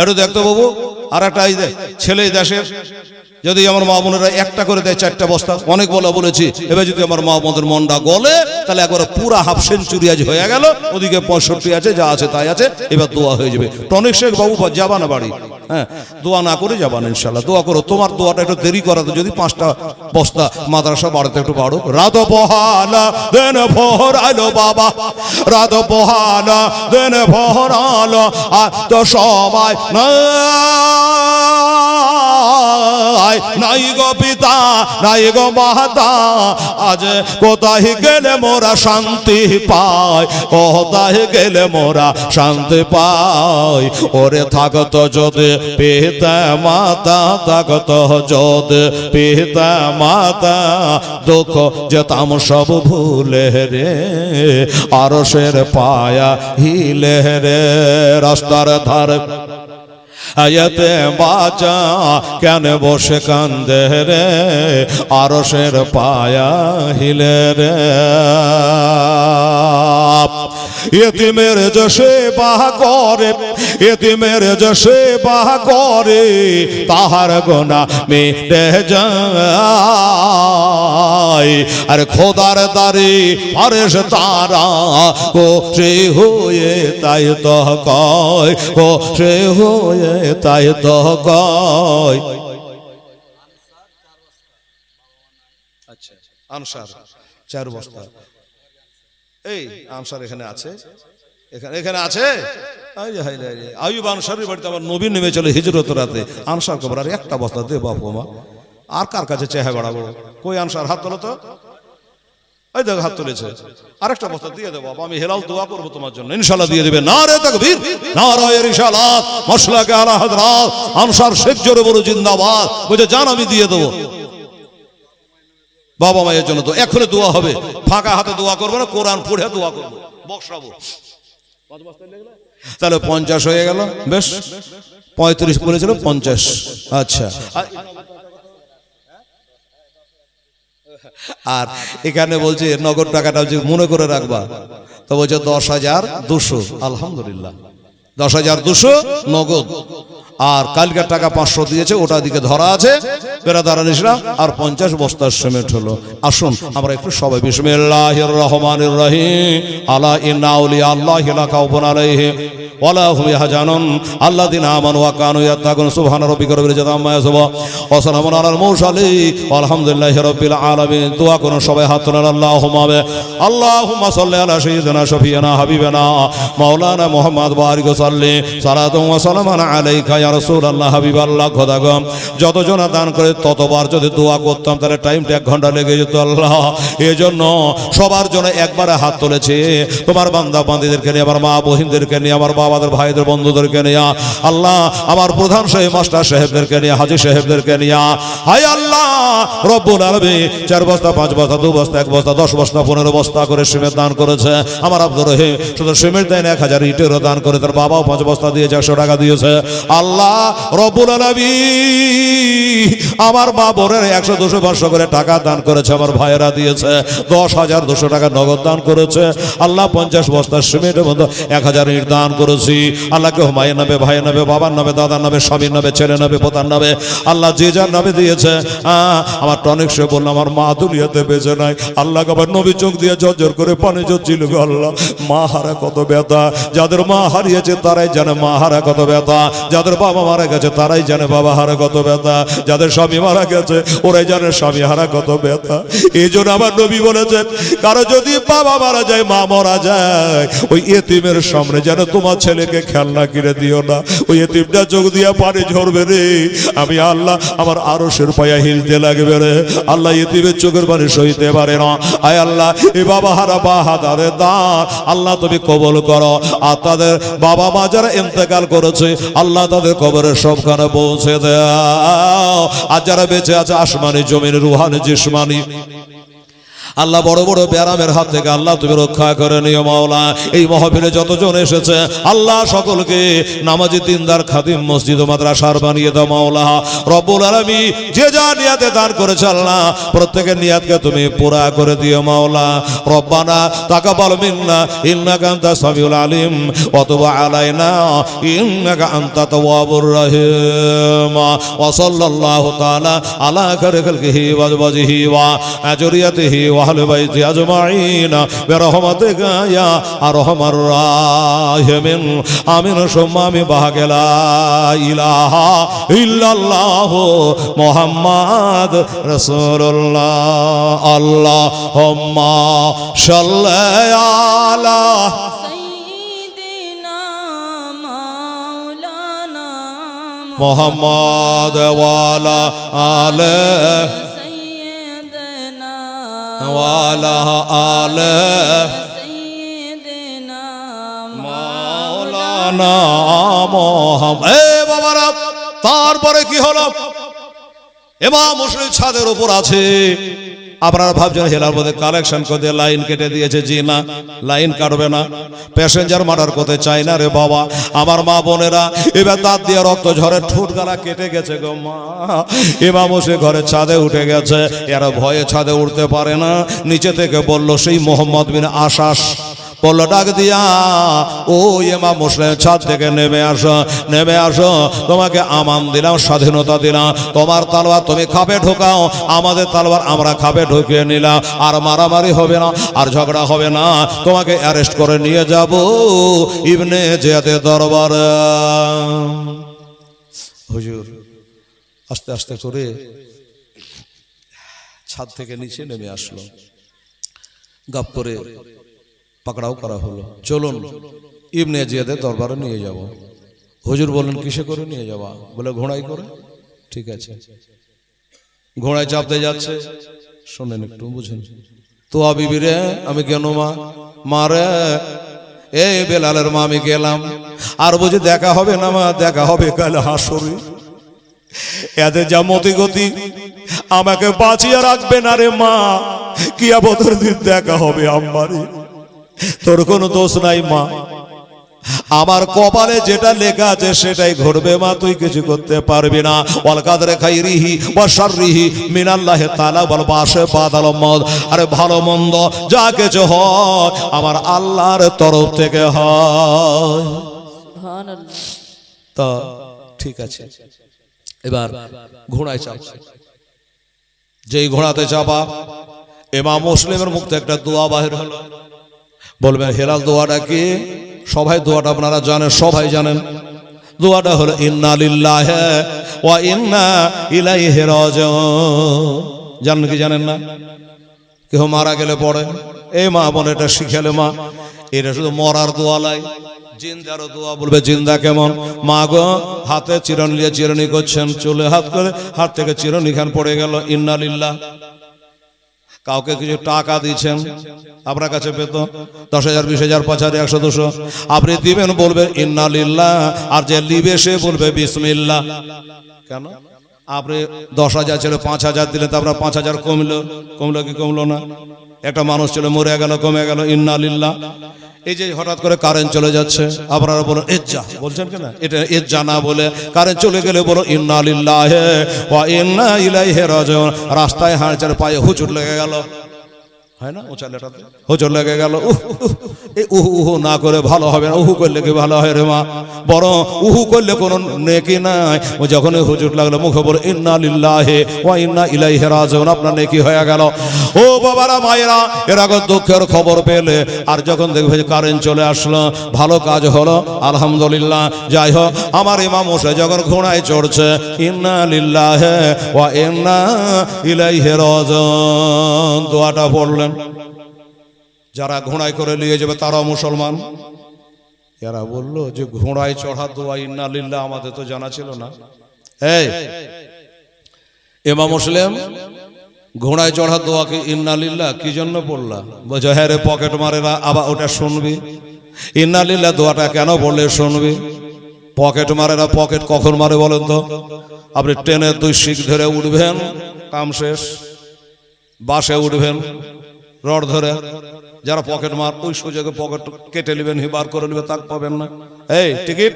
একটু দেখতো বাবু, আর একটা ছেলে দেশের যদি আমার মা বোনেরা একটা করে দেয় 4টা বস্তা, অনেক বলেছি, এবার যদি আমার মা বোনদের মনটা গলে তাহলে একবার পুরা হাফ সেঞ্চুরি আজ হয়ে গেল, ওদিকে 65 আছে, যা আছে তাই আছে, এবার দোয়া হয়ে যাবে। টনিক শেখ বাবু যাবা না বাড়ি, হ্যাঁ দোয়া না করে যাবা না ইনশাল্লাহ, দোয়া করো। তোমার দোয়াটা একটু দেরি করাতে যদি 5টা বস্তা মাদ্রাসা বাড়াতে একটু বাড়ো। রাত পোহালা দেন ভোর আলো বাবা, রাত পোহালা দেন ভোর আলো, আর তো সবাই না নাই গো পিতা নাই গো মাতা, আজ কোথায় গেলে মোরা শান্তি পাই, কোথায় গেলে মোরা শান্তি পাই। ওরে থাকতো যদি পিতা মাতা, থাকতো যদি পিতা মাতা, দুঃখ যেতাম সব ভুলে রে, আরশের পায়া হিলে রে। রাস্তার ধারে আয়াতে বাঁচা কেন বসে কান্দে রে, আরশের পায়া হিলে রে। এতিমের যে সেবা করে, এতিমের যে সেবা করে, তাহার গোনা মিটে যায়। আর খোদার দারে ফারেশ তারা খুশি হয়ে তাই তো কয়, খুশি হয়ে তাই তো কয়। আচ্ছা আনসার 4 বস্তা, এই আনসার এখানে আছে, এখানে আছে। আইয়ুব আনসারের বাড়িতে আমার নবী নেমে চলে হিজরত রাতে, আনসার খবর আর 1টা বস্তা দে বাপ মা। আর কার কাছে চেহারা বাড়াবো? কই আনসার হাত তোলো তো, এই দেখো হাত তুলেছে। আরেকটা বস্তা দিয়ে দেবো বাবা, আমি হেলাল দোয়া করবো তোমার জন্য, ইনশাআল্লাহ দিয়ে দেবে। নারে তাকবীর, নারায়ে রিসালাত, মাসলাকে আলা হযরত আনসার শেখ জোরে বলো জিন্দাবাদ। বলছে জান আমি দিয়ে দেবো বাবা মায়ের জন্য। তো এখনো দোয়া হবে, ফাঁকা হাতে দোয়া করবো না, কোরআন পড়ে দোয়া করবো, বক্সাবো। তাহলে 50 হয়ে গেল, বেশ 35 বলেছিল 50। আচ্ছা আর এখানে বলছে নগদ টাকাটা মনে করে রাখবা, তো বলছে 10,200। আলহামদুলিল্লাহ 10,200 নগদ। আর কালকের টাকা 500 দিয়েছে, ওটা দিকে ধরা আছে বেরাদারান ইসলাম। আর 50 বস্তার সিমেন্ট হলো। আসুন আমরা একটু সবাই বিসমিল্লাহির রহমানির রহিম, আলা ইন্না আউলিয়া আল্লাহি লা খাউফুন আলাইহিম ওয়ালা হুম ইয়াহজানুন আল্লাযিনা আমানু ওয়া কানু ইয়াত্তাকুন। সুবহান রাব্বিকা রাব্বিল ইজ্জাতি আম্মা ইয়াসিফুন ওয়া সালামুন আলাল মুরসালিন আলহামদুলিল্লাহি রাব্বিল আলামিন। দোয়া করুন সবাই, হাত তোলেন। আল্লাহুম্মা সাল্লি আলা সাইয়্যিদিনা শাফিয়ানা হাবিবানা মাওলানা মুহাম্মদ বারিক ওয়া সাল্লি সালাতুন ওয়া সালামান আলাইকা ইয়া রাসূলুল্লাহ হাবিবাল্লাহ। খোদাগম যতজন দান করে ততবার যদি দোয়া করতাম তাহলে টাইমটা 1 ঘন্টা লেগে যেত আল্লাহ। এজন্য সবার জন্য একবারে হাত তুলেছে, তোমার বান্দা বান্দীদেরকে নিয়ে, আমার মা বহিনদেরকে নিয়ে, আমার বাবাদের ভাইদের বন্ধুদেরকে নিয়ে, আল্লাহ আমার প্রধান সাহেব মাস্টার সাহেবদেরকে নিয়ে, হাজী সাহেবদেরকে নিয়ে, হায় আল্লাহ রব্বুল আলামিন 4 বস্তা 5 বস্তা 2 বস্তা 1 বস্তা 10 বস্তা 15 বস্তা করে সিমেন্ট দান করেছে আমার আব্দুর রহিম। শুধু সিমেন্ট দেন 1000 ইটেরও দান করে, তার বাবাও 5 বস্তা দিয়েছে, 100 টাকা দিয়েছে। আল্লাহ রব্বুল আলামিন আমার বাবরের 100-200 500 করে টাকা দান করেছে, আমার ভাইয়েরা দিয়েছে 10,200 টাকা নগদ দান করেছে। আল্লাহ 50 বস্তা সিমেন্টের মধ্যে 1000 ইট দান করেছি। আল্লাহকে হুমায়ের নামে, ভাইয়ের নামে, বাবার নামে, দাদার নামে, স্বামীর নামে, ছেলে নামে, পোতার নামে, আল্লাহ যে যার নামে দিয়েছে। আমার টনিক সে বললাম আমার মা দুনিয়াতে বেঁচে নাই, আল্লাহ আবার নবী চোখ দিয়ে ঝরঝর করে পানি ঝরছিল গো আল্লাহ। মা হারা কত ব্যথা, যাদের মা হারিয়েছে তারাই জানে মা হারা কত ব্যথা, যাদের বাবা মারা গেছে তারাই জানে বাবা হারা কত ব্যথা, যাদের স্বামী মারা গেছে ওরাই জানে স্বামী হারা কত ব্যথা। এই জন্য আমার নবী বলেছেন কারো যদি বাবা মারা যায়, মা মারা যায়, ওই এতিমের সামনে যেন তোমার ছেলেকে খেলনা কিনে দিও না, ওই এতিমটা চোখ দিয়া পানি ঝরবে রে, আমি আল্লাহ আমার আরশের পায়া হিলতে লাগবে রে। আল্লাহ এতিমের চোখের পানি সইতে পারে না। আয় আল্লাহ এই বাবা হারা বাহাদারে দান আল্লাহ তুমি কবুল করো। আর তাদের বাবা মা যারা ইন্তেকাল করেছে আল্লাহ তাদের কবরের সবখানে পৌঁছে দাও। আর যারা বেঁচে আছে আসমানি জমিন রুহানি জিসমানি আল্লাহ বড় বড় ব্যারামের হাত থেকে আল্লাহ তুমি রক্ষা করে নিও মাওলা। এই মাহফিলে যতজন এসেছে আল্লাহ সকলকে নামাজি দিনদার খাদিম মসজিদ ও মাদ্রাসার বানিয়ে দাও মাওলা রব্বুল আলামিন। যে যা নিয়াতে দান করেছে আল্লাহ প্রত্যেকের নিয়াতকে তুমি পুরা করে দিও মাওলা। রব্বানা তাকাব্বাল মিন্না ইন্নাকা আনতাস সামিউল আলিম ওয়া তুব আলাইনা ইন্নাকা আনতাত তাওয়াবুর রহিম। ওয়া সাল্লাল্লাহু তাআলা আলা খায়রি খালকিহি ওয়া আজওয়াজিহি ওয়া যুররিয়াতিহি ওয়া আহলি বাইতি আজমাইন বিরহমাতিকা ইয়া আরহামার রাহিমিন। আমিন সুম্মা আমিন। বাহাকে লা ইলাহা ইল্লাল্লাহ মুহাম্মাদ রাসূলুল্লাহ। আল্লাহুম্মা সাল্লি আলা সাইয়্যিদিনা মাওলানা মুহাম্মাদ ওয়া আলা আলি সাইয়্যিদিনা ওয়া আলা আলি সাইয়্যিদিনা মাওলানা মুহাম্মদ। এ বাবারা, তারপরে কি হলো? ইমাম মুসলিম ছাদের উপর আছে। আপনারা ভাবছেন হেলার মধ্যে কালেকশন করে দিয়ে লাইন কেটে দিয়েছে। জি না, লাইন কাটবে না। প্যাসেঞ্জার মার্ডার করতে চাই না রে বাবা। আমার মা বোনেরা, এবার দাঁত দিয়ে রক্ত ঝরে ঠোঁট গালা কেটে গেছে গো মা। ইমাম মুসলিম ঘরে ছাদে উঠে গেছে। এরা ভয়ে ছাদে উঠতে পারে না। নিচে থেকে বলল সেই মোহাম্মদ বিন আশাস বলল ডাক দিয়া, ও ইমাম মুসলিম ছাদ থেকে নেমে আসো, নেমে আসো। তোমাকে আমান দিলাম, স্বাধীনতা দিলাম। তোমার তালওয়ার তুমি খাপে ঢোকাও, আমাদের তালওয়ার আমরা খাপে ঢুকিয়ে নিলাম। আর মারামারি হবে না, আর ঝগড়া হবে না। তোমাকে অ্যারেস্ট করে নিয়ে যাব ইবনে জিয়াদের দরবারে। হুজুর আস্তে আস্তে করে ছাদ থেকে নিচে নেমে আসলো। গাপ করে পাকড়াও করা হলো। চলুন ইবনে জিয়াদের দরবারে নিয়ে যাব। হুজুর বলেন কিসে করে নিয়ে যাওয়া? বলে ঘোড়ায় করে। ঠিক আছে, ঘোড়ায় চাপতে যাচ্ছে। শোনেন একটু, বুঝেন তো বিবি রে, আমি কেন মা? মারে এই বেলালের মা আমি গেলাম। আর বুঝি দেখা হবে না মা? দেখা হবে কাল হাসরে। এদের যা মতি গতি, আমাকে বাঁচিয়ে রাখবে না রে মা। কিয়ামতের দিন দেখা হবে আম্মারে। তোর কোনো দোষ নাই মা, আমার কপালে যেটা লেখা আছে সেটাই ঘটবে মা, তুই কিছু করতে পারবি না। ওয়াল কাদরে খাইরিহি ওয়া শাররিহি মিনাল্লাহি তাআলা ওয়াল বাশে বাদাল মদ। আরে ভালো মন্দ যা কিছু হয় আমার আল্লাহর তরফ থেকে হয়। সুবহানাল্লাহ। তা ঠিক আছে, এবার ঘোড়ায় চাপছে। যেই ঘোড়াতে চাপা, ইমাম মুসলিমের মুখ থেকে একটা দোয়া বাহির হলো। বলবেন হেলাল দোয়াটা কি? সবাই দোয়াটা আপনারা জানেন, সবাই জানেন। দোয়াটা হলো ইন্না লিল্লাহি ওয়া ইন্না ইলাইহি রাজিউন। জানেন কি জানেন না? কেউ মারা গেলে পড়ে। এই মা বোন এটা শিখালে মা, এটা শুধু মরার দোয়া লাই। জিন্দারও দোয়া বলবে। জিন্দা কেমন? মা গো, হাতে চিরুনি নিয়ে চিরুনি করছেন, চুলে হাত করে হাত থেকে চিরুনি খান পড়ে গেল। ইন্না লিল্লাহ। কাউকে কিছু টাকা দিচ্ছেন, আপনার কাছে পেত 10,000 20,000 5,000 100 200, আপনি দিবেন, বলবেন ইন্না লিল্লাহ। আর যে লিবে সে বলবে বিসমিল্লাহ। কেন? আপনি 10,000 ছিল 5,000 দিলেন, তো আপনার 5,000 কমলো। কমলো কি কমলো না? একটা মানুষ ছিল, মরে গেল, কমে গেল, ইন্না লিল্লাহ। এই যে হঠাৎ করে কারেন্ট চলে যাচ্ছে, আপনারা বলেন এজ্জা, বলছেন কেন? এটা এজ্জা না বলে কারেন্ট চলে গেলে বলো ইন্না লিল্লাহি ওয়া ইন্না ইলাইহি রাজিউন। রাস্তায় হাঁটছে, পায়ে হুচুট লেগে গেল, হয় না? উঁচা লেটাতে হুচুট লেগে গেল। এই উহু না করে ভালো হবে না। উহু করলে কি ভালো হয় রে মা? বরং উহু করলে কোনো নেকি নাই। ও যখন হুজুট লাগলো মুখে বলে ইন্না লিল্লাহি ওয়া ইন্না ইলাইহি রাজিউন, আপনার নেকি হয়ে গেল। ও বাবারা মায়েরা, এর আগে দুঃখের খবর পেলে আর যখন দেখবে কারেন্ট চলে আসলো, ভালো কাজ হলো, আলহামদুলিল্লাহ। যাই হোক, আমার ইমাম মশাই যখন ঘোড়ায় চড়ছে, ইন্না লিল্লাহি ওয়া ইন্না ইলাইহি রাজিউন দোয়াটা পড়লেন। যারা ঘোড়ায় করে নিয়ে যাবে তারাও মুসলমান। এরা বলল যে ঘোড়ায় চড়া দোয়া ইন্না লিল্লাহ আমাদের তো জানা ছিল না। এই ইমাম মুসলিম, ঘোড়ায় চড়া দোয়া কি ইন্না লিল্লাহ কি জন্য পড়লা? বলছে হ্যাঁ রে, পকেট মারেরা আবার ওটা শুনবি। ইন্না লিল্লাহ দোয়াটা কেন বললে শুনবি? পকেট মারেরা পকেট কখন মারে বলেন তো? আপনি ট্রেনের 2 সিট ধরে উঠবেন, কাম শেষ। বাসে উঠবেন রড ধরে, যারা পকেট মার ওই সুযোগে পকেট কেটে নেবেন, বার করে নেবে, তাক পাবেন না। এই টিকিট,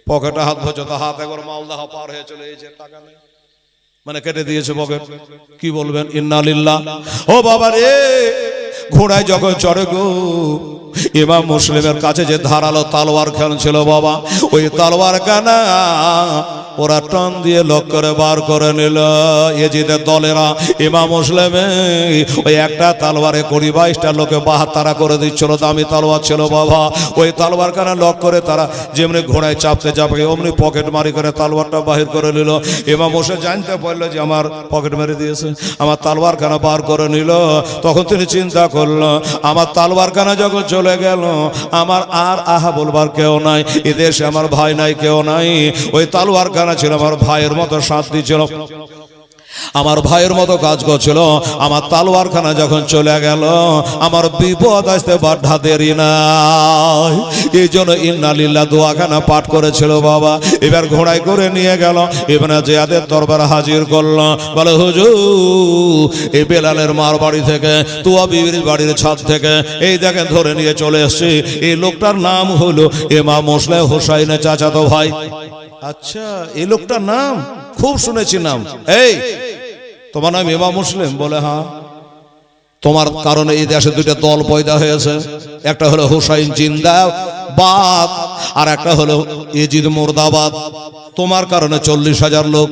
পকেটে হাত ভরছো, তো হাত একবার মালদা পার হয়ে চলে এসেছে, টাকা নেই। মানে কেটে দিয়েছে পকেট। কি বলবেন? ইন্না লিল্লাহ। ও বাবা রে, ঘোড়ায় যখন চড়ে গো, ইমাম মুসলিমের কাছে যে ধারালো তালোয়ার খান ছিল বাবা, ওই তালোয়ার কানা ওরা টান দিয়ে লক করে বার করে নিল। এজিদের দলেরা ইমাম মুসলিমে ওই একটা তালোয়ারে 20-22টা লোকে বাহাত্তারা করে দিচ্ছিল। দামি তালোয়ার ছিল বাবা। ওই তালোয়ার কানা লক করে তারা যেমনি ঘোড়ায় চাপতে চাপে অমনি পকেট মারি করে তালোয়ারটা বাহির করে নিল। ইমাম মুসলিম জানতে পারলো যে আমার পকেট মেরে দিয়েছে, আমার তালোয়ার কানা বার করে নিল। তখন তিনি চিন্তা করলো, আমার তালোয়ার কানা যখন চলে গেল, আমার আর আহা বলবার কেউ নাই, এ দেশে আমার ভাই নাই, কেউ নাই। ওই তালোয়ার কানা ছিল আমার ভাইয়ের মতো সাথ দিচ্ছিল, আমার ভাইয়ের মতো কাজ করছিল। আমার তালোয়ার খানা যখন চলে গেল, আমার বিপদ আসতে বাধা দেরি নাই। এই জন্য ইন্না লিল্লাহ দোয়াখানা পাঠ করেছিল বাবা। এবার ঘোড়ায় করে নিয়ে গেল, ইবনে জিয়াদের দরবারে হাজির করলো। বলে হুজুর, এই বেলালের মার বাড়ি থেকে, তুয়া বিবির বাড়ির ছাদ থেকে এই দেখেন ধরে নিয়ে চলে এসছি। এই লোকটার নাম হলো ইমাম মুসলিম হোসাইনের চাচাতো ভাই। আচ্ছা, এই লোকটার নাম খুব শুনেছি নাম। এই তোমার নাম ইমাম মুসলিম? বলে হ্যাঁ। তোমার কারণে এই দেশে দুইটা দল পয়দা হয়েছে, একটা হলো হুসাইন জিন্দাবাদ আর একটা হলো ইজিদ মুর্দাবাদ। তোমার কারণে 40,000 লোক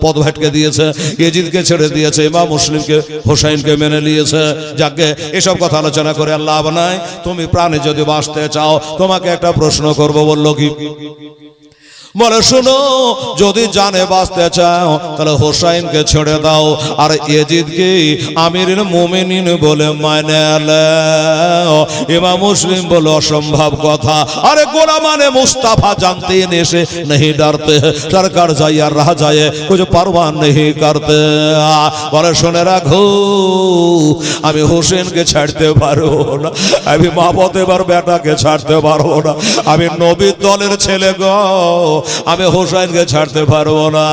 পদ ভেটকে দিয়েছে, ইজিদকে ছেড়ে দিয়েছে, ইমাম মুসলিমকে হুসাইনকে মেনে নিয়েছে। যাকে এসব কথা আলোচনা করে আর লাভ নাই। তুমি প্রাণে যদি বাঁচতে চাও, তোমাকে একটা প্রশ্ন করব। বললো কি? বলে শোনো, যদি জানে বাঁচতে চাও তাহলে হোসাইনকে ছেড়ে দাও আর ইয়েজিদকে আমিরুল মুমিনিন বলে মানে নাও। ইমাম মুসলিম বলে অসম্ভব কথা। আরে গোলা মানে মুস্তাফা জানতে নেশে नहीं डरते, सरकार जाए और रह जाए कुछ परवाह नहीं करते। বলে শুনে রাখো, আমি হোসেনকে ছাড়তে পারবো না, আমি মা পতেবার বেটাকে ছাড়তে পারবো না, আমি নবীর দলের ছেলে গো, আমি হোসাইনকে ছাড়তে পারবো না।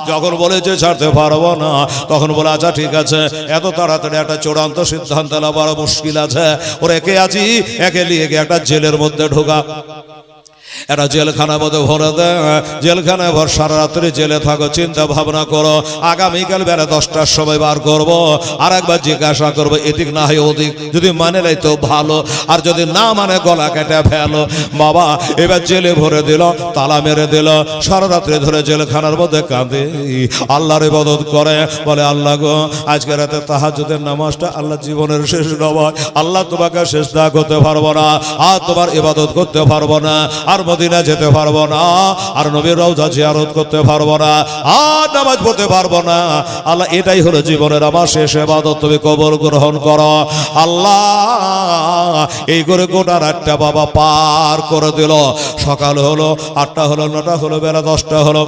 যখন বলেছে ছাড়তে পারবো না, তখন বলে আচ্ছা ঠিক আছে, এত তাড়াতাড়ি একটা চূড়ান্ত সিদ্ধান্ত নেওয়া বড় মুশকিল আছে। ওর একে আছি, একে নিয়ে গিয়ে একটা জেলের মধ্যে ঢোকা, একটা জেলখানা মধ্যে ভরে দেয়, জেলখানায় ভর সারা রাত্রি জেলে থাকো, চিন্তা ভাবনা করো, আগামীকাল বেলা 10টার সময় বার করবো, আর একবার জিজ্ঞাসা করবো এদিক না হয় ওদিক, যদি মানে নাই তো ভালো, আর যদি না মানে গলা কেটে ফেলো। বাবা এবার জেলে ভরে দিল, তালা মেরে দিল, সারা রাত্রি ধরে জেলখানার মধ্যে কাঁদে, আল্লাহর ইবাদত করে। বলে আল্লাহ গো, আজকে রাতে তাহাজ্জুদের নামাজটা আল্লাহ জীবনের শেষ নামাজ, আল্লাহ তোমাকে সিজদা করতে পারবো না, আর তোমার ইবাদত করতে পারবো না, আর মদিনা যেতে পারবো না, আর নবীর রওজা জিয়ারত করতে পারবো না, আর নামাজ পড়তে পারবো না। আল্লাহ এটাই হলো জীবনের আমার শেষ ইবাদত, তুমি কবুল গ্রহণ করো আল্লাহ। এই করে গোটা রাতটা বাবা পার করে দিল। সকাল হলো, 8টা হলো, 9টা হলো, বেলা 10টা হলো।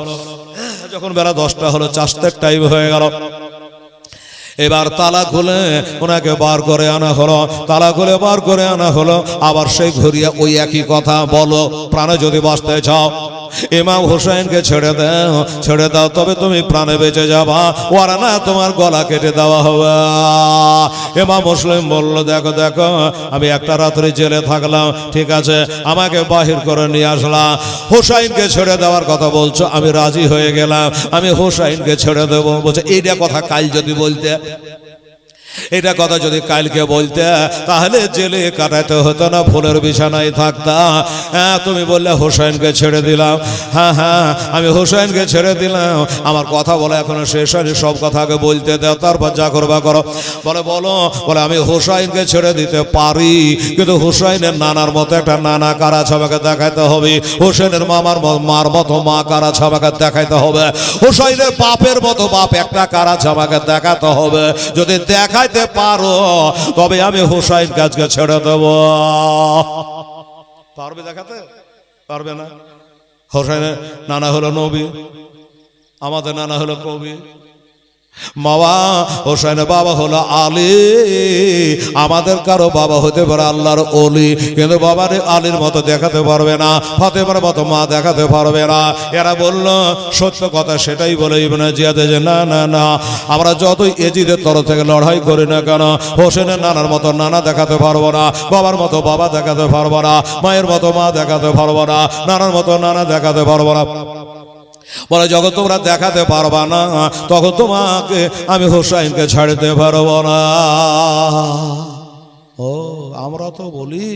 যখন বেলা 10টা হলো, চাষতের টাইম হয়ে গেল। এবার তালা খুলে ওনাকে বার করে আনা হলো, তালা খুলে বার করে আনা হলো। আবার সেই ঘুরিয়া ওই একই কথা, বলো প্রাণে যদি বাঁচতে চাও ইমাম হোসেনকে ছেড়ে দাও, ছেড়ে দাও, তবে তুমি প্রাণে বেঁচে যাবা, ওরা না তোমার গলা কেটে দেওয়া হবে। ইমাম মুসলিম বলল দেখো দেখো, আমি একটা রাত্রি জেলে থাকলাম, ঠিক আছে, আমাকে বাহির করে নিয়ে আসলাম, হোসাইনকে ছেড়ে দেওয়ার কথা বলছো, আমি রাজি হয়ে গেলাম, আমি হোসাইনকে ছেড়ে দেবো। বলছে এইটা কথা কাল যদি বলতে, এটা কথা যদি কালকে বলতে, তাহলে জেলে কাটাতে হতো না, ফুলের বিছানায় থাকতাম। হ্যাঁ তুমি বললে হোসেনকে ছেড়ে দিলাম, হ্যাঁ হ্যাঁ আমি হোসেনকে ছেড়ে দিলাম, আমার কথা বলে এখনো শেষ হয়নি, সব কথাকে বলতে দাও, তারপর যা করবা করো। বলে বলো, বলে আমি হোসেনকে ছেড়ে দিতে পারি, কিন্তু হোসেনের নানার মতো একটা নানা কারা ছবাকে দেখাইতে হবে, হোসেনের মামার মার মতো মা কারা ছবাকে দেখাইতে হবে, হোসেনের বাপের মতো বাপ একটা কারা ছবাকে দেখাতে হবে। যদি দেখাইতে পারো তবে আমি হোসাইন কাজকে ছেড়ে দেব। পারবে দেখাতে? পারবে না। হোসাইনের নানা হলো নবী, আমাদের নানা হলো কবি। বাবা হোসেনের বাবা হলো আলী, আমাদের কারো বাবা হতে পারে আল্লাহর ওলি, কিন্তু বাবার আলীর মতো দেখাতে পারবে না, ফাতেমার মতো মা দেখাতে পারবে না। এরা বলল সত্য কথা সেটাই বলে ইবনে জিয়াদ যে না না না, আমরা যতই এজিদের তরফ থেকে লড়াই করি না কেন, হোসেনের নানার মতো নানা দেখাতে পারবো না, বাবার মতো বাবা দেখাতে পারবো না, মায়ের মতো মা দেখাতে পারবো না, নানার মতো নানা দেখাতে পারবো না। বলে যখন তোমরা দেখাতে পারবা না তখন তোমাকে আমি হোসাইনকে ছাড়তে পারবো না। ও আমরা তো বলি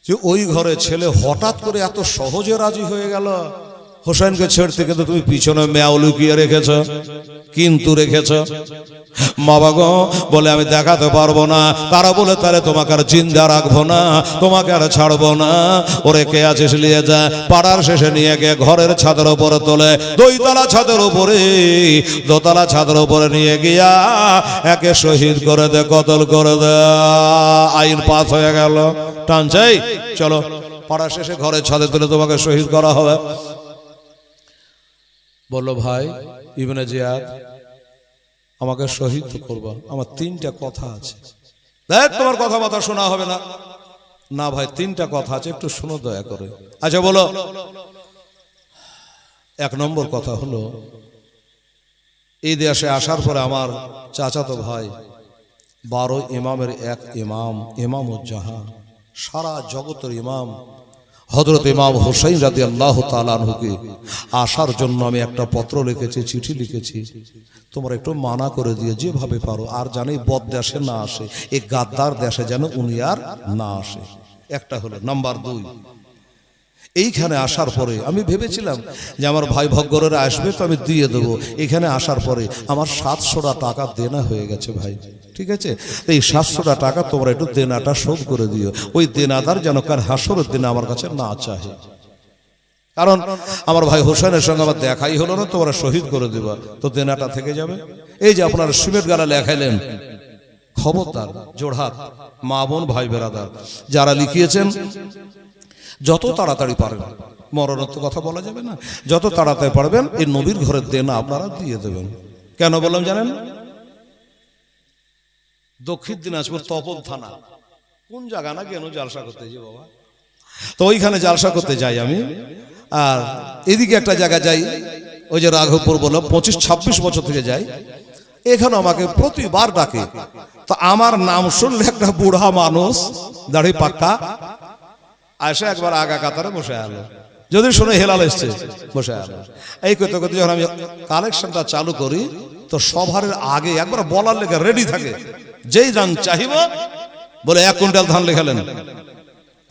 যে ওই ঘরে ছেলে হঠাৎ করে এত সহজে রাজি হয়ে গেল হোসেনকে ছেড়তে, কিন্তু তুমি পিছনে মেয়াও লুকিয়ে রেখেছ, কিন্তু রেখেছ। বাবা গো বলে আমি দেখাতে পারবো না। তারা বলে তাহলে তোমাকে আর জিন্দা রাখবো না, তোমাকে আর ছাড়বো না। ওরে কে আছিস নিয়ে যা। পাড়ার শেষে নিয়ে গিয়ে ঘরের ছাদের উপরে তোলে, দোতলা ছাদের উপরে, দোতলা ছাদের উপরে নিয়ে গিয়া একে শহীদ করে দে, কতল করে দে। আইন পাস হয়ে গেল, টানছাই চলো পাড়ার শেষে ঘরের ছাদে তুলে তোমাকে শহীদ করা হবে। বললো ভাই ইবনে জিয়াদ আমাকে শহীদ করবা, আমার তিনটা কথা আছে। তোমার কথাবার্তা শোনা হবে না। না ভাই তিনটা কথা আছে, একটু শোনো দয়া করে। আচ্ছা বলো। এক নম্বর কথা হলো এই দেশে আসার পরে আমার চাচাতো ভাই 12 ইমামের এক ইমাম, ইমামুজ্জামান, সারা জগতের ইমাম হযরত ইমাম হুসাইন রাদিয়াল্লাহু তাআলা আনহুকে আসার জন্য আমি একটা পত্র লিখেছি, চিঠি লিখেছি। তোমরা একটু মানা করে দিয়ে যেভাবে পারো, আর জানি বদ দেশে না আসে, এই গাদ্দার দেশে যেন উনি আর না আসে। একটা হলো। নাম্বার 2, এইখানে আসার পরে আমি ভেবেছিলাম যে আমার ভাই ভগ্গরেরা আসবে তো আমি দিয়ে দেবো। এখানে আসার পরে আমার 700 টাকা দেনা হয়ে গেছে ভাই, ঠিক আছে? এই 700 টাকা তোমরা একটু দেনাটা শোধ করে দিও। ওই দেনাদার যেন কার হাসরের দিনে আমার কাছে না চাহে। কারণ আমার ভাই হোসেনের সঙ্গে আমার দেখাই হলো না, তোমরা শহীদ করে দিবা, তো দেনাটা থেকে যাবে। এই যে আপনারা সিমেন্ট গালা লেখাইলেন, খবরদার জোড়হাত মা বোন ভাই বেরাদার যারা লিখিয়েছেন, যত তাড়াতাড়ি পারবেন, মরণোত্তর কথা বলা যাবে না, যত তাড়াতাড়ি পারবেন এই নবীর ঘরের দেনা আপনারা দিয়ে দেবেন। কেন বললাম জানেন? দক্ষিণ দিনাজপুর তপন থানা, কোন জায়গা না কেন জালসা করতে যাই বাবা, তো ওইখানে জালসা করতে যাই আমি। আর এদিকে একটা জায়গা যাই, ওই যে রাঘবপুর বললাম, 25-26 বছর থেকে যাই। এখানে আমাকে প্রতিবার ডাকে। তো আমার নাম শুনলে একটা বুড়া মানুষ, দাড়ি পাক্কা, আসে একবার আগা কাতারে বসে আলো, যদি শুনে হেলাল এসছে বসে আলো। এই করতে করতে যখন আমি কালেকশনটা চালু করি, তো সবার আগে একবার বলার লেগে রেডি থাকে, যেই ধান চাহিব বলে 1 কুইন্টাল ধান লেখালেন।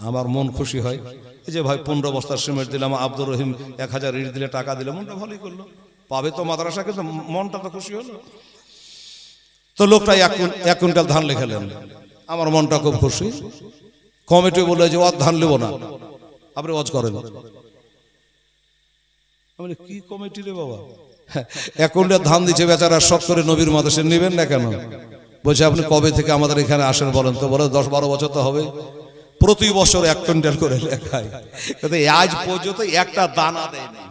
আমার মন খুশি হয়। এই যে ভাই 15 বস্তা সিমেন্ট দিলাম, আব্দুর রহিম 1000 ইট দিলে, টাকা দিলে, মনটা ভালোই করলো। পাবে তো মাদ্রাসা, কিন্তু মনটা তো খুশি হলো। তো লোকটা 1 কুইন্টাল ধান লেখালেন, আমার মনটা খুব খুশি। কমিটি বলে যে ওয়াজ ধান নেব না, আপনি ওয়াজ করেন। আমি কি কমিটি রে বাবা, 1 কুইন্টাল ধান দিচ্ছে বেচারা, শখ করে নবীর মাদ্রাসা নেবেন না কেন? বলছে আপনি কবে থেকে আমাদের এখানে আসেন বলেন তো? বলে 10-12 বছর তো হবে। প্রতি বছর 1 কুইন্টাল করে লেখায়, কিন্তু আজ পর্যন্ত একটা দানা দেয় না।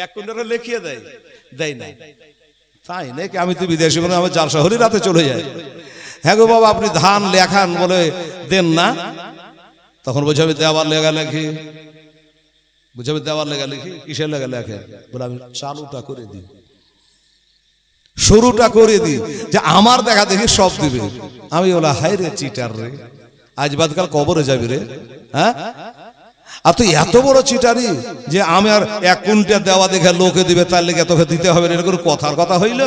1 কুইন্টাল লিখিয়ে দেয় না। তাই নাকি? আমি তো বিদেশি, মানে আমি জালসা হরি রাতে চলে যাই। হ্যাঁ গো বাবা আপনি ধান লেখান, বলে দেন না। তখন বলছে আমি দেওয়ার লেগা লেখি। বুঝে আমি দেওয়ার লেগা লিখি, কিসের লেগা লেখে? বলে আমি চালুটা করে দিই, শুরুটা করে দিই, যে আমার দেখা দেখি সব দিবে। আমি বলা হাই রে চিটার রে, আজ বাদকাল কবরে যাবি রে। হ্যাঁ, আর তুই এত বড় চিটারি যে আমি আর 1 কুইন্টাল দেওয়া দেখে লোকে দিবে, তার লেগে তোকে দিতে হবে, এরকম কথার কথা হইল?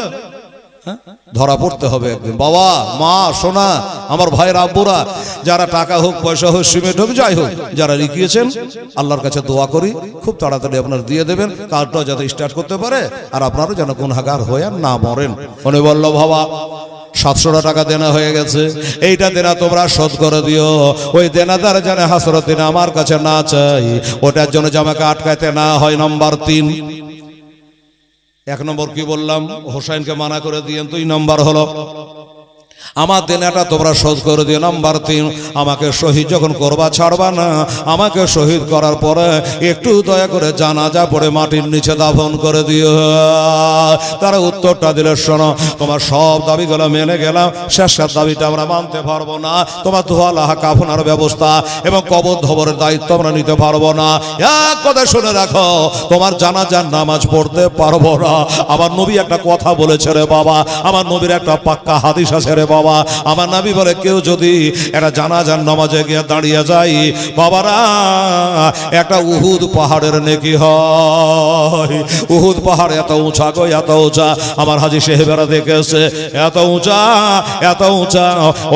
ধরা পড়তে হবে একদিন। বাবা মা সোনা আমার ভাইয়ের আব্বুরা, যারা টাকা হোক পয়সা হোক সিমেন্ট হোক যাই হোক যারা লিখিয়েছেন, আল্লাহর কাছে দোয়া করি খুব তাড়াতাড়ি আপনার দিয়ে দেবেন, কাজটা যাতে স্টার্ট করতে পারে, আর আপনারও যেন গুনাহগার হয়ে না মরেন। মনে বলল বাবা 700 টাকা দেনা হয়ে গেছে, এইটা দেনা তোমরা শোধ করে দিও। ওই দেনাদার যেন হাসরত দিনে আমার কাছে না চাই, ওটার জন্য যে আমাকে আটকাইতে না হয়। নাম্বার 3, 1 নম্বর কি বললাম? হোসাইনকে মানা করে দিয়েন। 2 নম্বর হলো আমার দেনাটা তোমরা শোধ করে দিও। নাম্বার 3, আমাকে শহীদ যখন করবা ছাড়বা না, আমাকে শহীদ করার পরে একটু দয়া করে জানাজা পড়ে মাটির নিচে দাফন করে দিও। তারা উত্তরটা দিলে, শোনো তোমার সব দাবিগুলো মেনে গেলাম, শেষের দাবিটা আমরা মানতে পারবো না। তোমার ধোয়ালাহা কাফনের ব্যবস্থা এবং কবর ধবরের দায়িত্ব আমরা নিতে পারবো না। এক কথা শুনে রাখো, তোমার জানাজার নামাজ পড়তে পারবো না। আমার নবী একটা কথা বলেছে রে বাবা, আমার নবীর একটা পাক্কা হাদিস আছে রে বাবা, বাবা। আমার নবী বলে কেউ যদি একটা জানাজার নামাজে গিয়ে দাঁড়িয়ে যায় বাবারা, একটা উহুদ পাহাড়ের নেকি হয়। উহুদ পাহাড় এত উঁচা গো, এত উঁচা, আমার হাজী সাহেবেরা দেখেছে, এত উঁচা, এত উঁচা।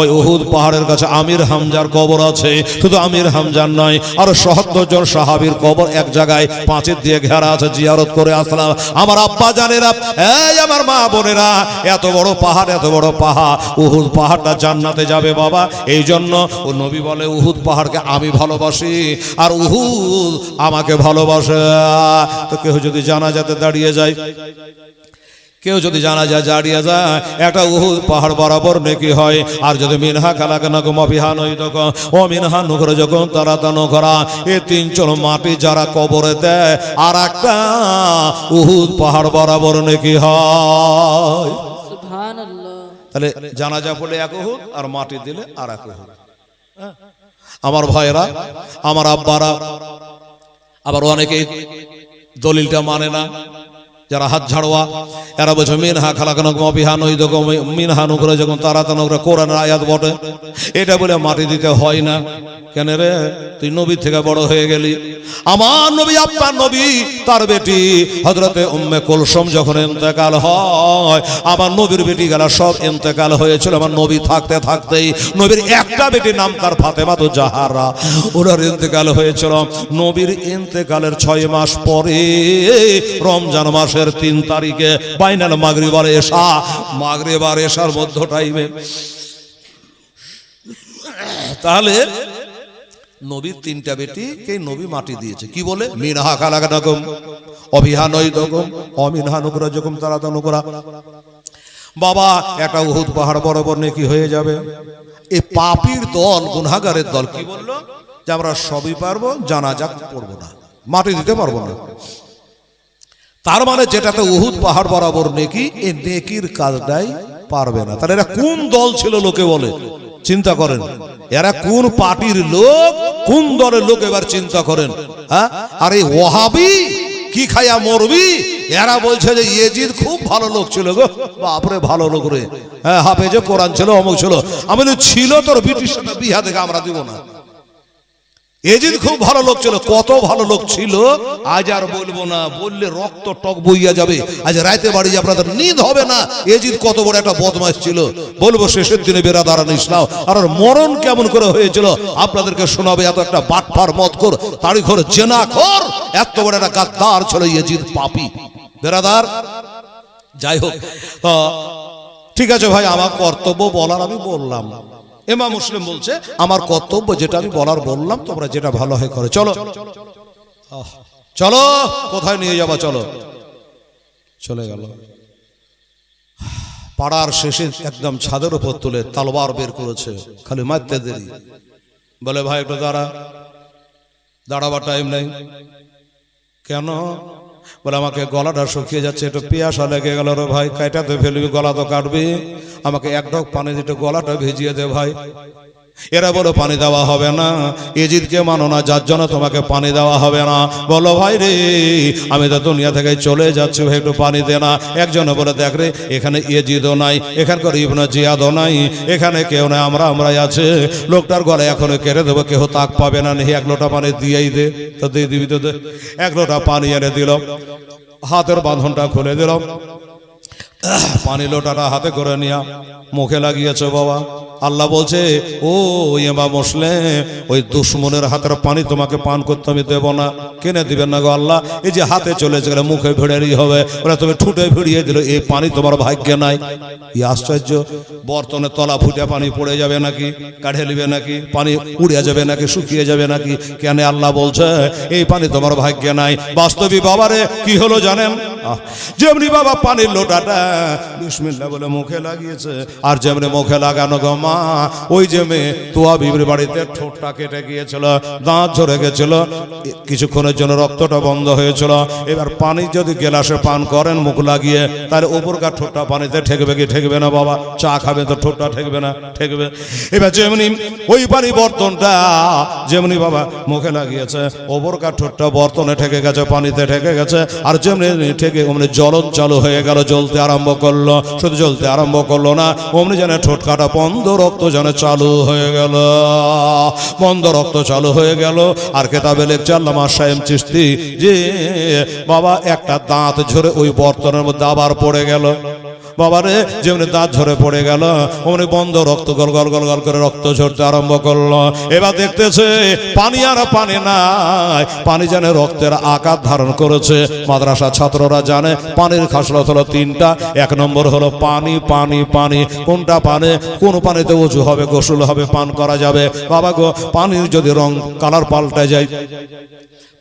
ওই উহুদ পাহাড়ের কাছে আমির হামজার কবর আছে। শুধু আমির হামজার নয়, আর ৭৭ জন সাহাবীর কবর এক জায়গায় পাঁচিল দিয়ে ঘেরা আছে। জিয়ারত করে আসলাম। আমার আব্বা জানেরা, এই আমার মা বোনেরা, এত বড় পাহাড়, এত বড় পাহাড়, উহুদ পাহাড়টা জান্নাতে যাবে বাবা। এই জন্য ও নবী বলে উহুদ পাহাড়কে আমি ভালোবাসি আর উহুদ আমাকে ভালোবাসে। তো কেউ যদি জানাজাতে দাঁড়িয়ে যায়, কেউ যদি জানাজা দাঁড়িয়ে যায়, একটা উহুদ পাহাড় বরাবর নেকি হয়। আর যদি মিনহা খালাকনাকুম ওয়া নইদকুম ও মিনহা নুখরিজুকুম তারাতান উখরা, এই তিনজন মাটি যারা কবরে দেয় আর একটা উহুদ পাহাড় বরাবর নেকি হয়। সুবহানাল্লাহ। তাহলে জানাজা পড়লে এক উহুদ আর মাটি দিলে আর এক উহুদ। আমার ভাইরা, আমার আব্বারা, আবার অনেকে দলিলটা মানে না, যারা হাত ঝাড়োয়া, এরা বলছে মিনহা খালাকনাকুম ওয়া নইদকুম মিনহা নুখরিজুকুম তারাতান উখরা, কোরআনের আয়াত বটে। এটা বলে মাটি দিতে হয় না। কেন রে, তুই নবী থেকে বড় হয়ে গেলি। আমার নবী, আপনার নবী, তার বেটি হযরতে উম্মে কুলসুম যখন ইন্তেকাল হয়, আমার নবীর বেটি গেলা সব ইন্তেকাল হয়েছিল। আমার নবী থাকতে থাকতেই নবীর একটা বেটির নাম তার ফাতেমা তো জাহারা, ওনার ইন্তেকাল হয়েছিল। নবীর ইন্তেকালের 6 মাস পরে রমজান মাসের 3 তারিখে বাইনাল মাগরিব আর এশা, মাগরিব আর এশার মধ্য টাইমে, তাহলে নবীর 3টা বেটিকে নবী মাটি দিয়েছে। কি বলে? মিনহা খালাকনাকুম ওয়া নইদকুম ওয়া মিনহা নুখরিজুকুম তারাতান উখরা। বাবা, একটা উহুদ পাহাড় বরাবর নেকি হয়ে যাবে। এই পাপীর দল, গুনাহগারের দল কি বললো? যে আমরা সবই পারবো, জানাজা পড়বো না, মাটি দিতে পারবো না। তার মানে যেটাতে উহুদ পাহাড় বরাবর নেকি, এই নেকির কাজটাই পারবে না। তাহলে এরা কোন দল ছিল লোকে বলে? চিন্তা করেন, এরা কোন পার্টির লোক, কোন দলের লোক, এবার চিন্তা করেন। হ্যাঁ, আর এই ওয়াহাবি কি খাইয়া মরবি, এরা বলছে যে ইয়েজিদ খুব ভালো লোক ছিল গো। বাপরে, ভালো লোক রে, হ্যাঁ, হাফেজে কোরআন ছিল, অমুক ছিল। আমি ছিল, তোর ব্রিটিশ বিহা থেকে আমরা দিব না। এজিদ খুব ভালো লোক ছিল, কত ভালো লোক ছিল আজ আর বলবো না, বললে রক্ত টক বইয়া যাবে। আজ রাতে বাড়ি আপনাদের নিদ হবে না। এজিদ কত বড় একটা বদমাশ ছিল, বলবো শেষের দিনে বেরাদারান ইসলাম। আর মরণ কেমন করে হয়েছিল আপনাদেরকে শোনাবে। এত একটা বাটপার, মদখোর, তাড়িখোর, জেনাখোর, এত বড় একটা গাদ্দার ছিল এজিদ, পাপী বেরাদার। যাই হোক, ঠিক আছে ভাই, আমার কর্তব্য বলার আমি বললাম। ইমাম মুসলিম বলছে আমার কর্তব্য যেটা আমি বলার বললাম, তোমরা যেটা ভালো হয় করে চলো। চলো, কোথায় নিয়ে যাবা? চলো। চলে গেল। পাড়ার শেষে একদম ছাদের উপর তুলে তলোয়ার বের করেছে, খালি মারতে দেরি। বলে ভাই একটু দাঁড়াবার টাইম নেই। কেন? বলে আমাকে গলাটা শুকিয়ে যাচ্ছে, একটু পিয়াসা লেগে গেল রে ভাই, কাইটাতে ফেলবি, গলা তো কাটবি, আমাকে এক ঢোক পানি দিতে গলাটা ভিজিয়ে দে ভাই। এরা বলো পানি দেওয়া হবে না, এজিদকে মানো না, যার জন্য তোমাকে পানি দেওয়া হবে না। বলো ভাই রে, আমি তো দুনিয়া থেকে চলে যাচ্ছি ভাই, একটু পানি দে না। একজনে বলে দেখ রে, এখানে এজিদও নাই, এখানকার ইবনে জিয়াদও নাই, এখানে কেউ নাই, আমরাই আছে। লোকটার গলায় এখনো কেটে দেবো, কেউ তাক পাবে না। নেই, 1 লোটা পানি দিয়েই দে। তো দিয়ে দিবি তো দে। 1 লোটা পানি এনে দিল, হাতের বাঁধনটা খুলে দিল, পানি লোটাটা হাতে করে নিয়া মুখে লাগিয়েছে। বাবা, আল্লাহ বলছে ও ইমাম মুসলিম, ওই দুশ্মনের হাতের পানি তোমাকে পান করতে আমি দেব না। কেনে দিবেন না গো আল্লাহ? এই যে হাতে চলেছে গেলে মুখে ভিড়েরই হবে, ওরা তুমি ঠুটে ভিড়িয়ে দিল, এই পানি তোমার ভাগ্যে নাই। এই আশ্চর্য, বর্তনে তলা ফুটে পানি পড়ে যাবে নাকি? কাঢ়ে নিবে নাকি? পানি উড়ে যাবে নাকি? শুকিয়ে যাবে নাকি? কেন আল্লাহ বলছে এই পানি তোমার ভাগ্যে নাই? বাস্তবিক বাবারে কি হলো জানেন? যেমনি বাবা পানির লোটাটা বিসমিল্লাহ বলে মুখে লাগিয়েছে, আর যেমনি মুখে লাগানো গো মা, ওই যে মেয়ে তোয়া বিবির বাড়িতে ঠোঁটটা কেটে গিয়েছিল, দাঁত ঝরে গেছিল, কিছুক্ষণের জন্য রক্তটা বন্ধ হয়েছিল। এবার পানি যদি গেলাসে পান করেন মুখ লাগিয়ে, তাহলে উপরকার ঠোঁটটা পানিতে ঠেকবে কি ঠেকবে না বাবা? চা খাবে তো ঠোঁটটা ঠেকবে না? ঠেকবে। এবার যেমনি ওই পানি বর্তনটা যেমনি বাবা মুখে লাগিয়েছে, উপরকার ঠোঁটটা বর্তনে ঠেকে গেছে, পানিতে ঠেকে গেছে, আর যেমনি থেকে অমনি জ্বলন চালু হয়ে গেল, জ্বলতে আরম্ভ করলো। শুধু জ্বলতে আরম্ভ করলো না, অমনি যেন ঠোঁট কাটা বন্ধ রক্ত যেন চালু হয়ে গেল, বন্ধ রক্ত চালু হয়ে গেল। আর কেতাবে লিখছে আল্লামা সাহেব চিশতি যে বাবা একটা দাঁত ঝরে ওই বর্তনের মধ্যে আবার পড়ে গেল। বাবারে যেমনি দাঁত ঝরে পড়ে গেল, অমনি বন্ধ রক্ত গল গল গল গল করে রক্ত ঝরতে আরম্ভ করলো। এবার দেখতেছে পানি আর পানি নাই, পানি যেন রক্তের আকার ধারণ করেছে। মাদ্রাসা ছাত্ররা জানে পানির খাসলত হলো তিনটা। এক নম্বর হলো পানি, পানি, পানি। কোনটা পানি? কোন পানিতে ওযু হবে, গোসল হবে, পান করা যাবে। বাবা গো, পানির যদি রং কালার পাল্টে যায়,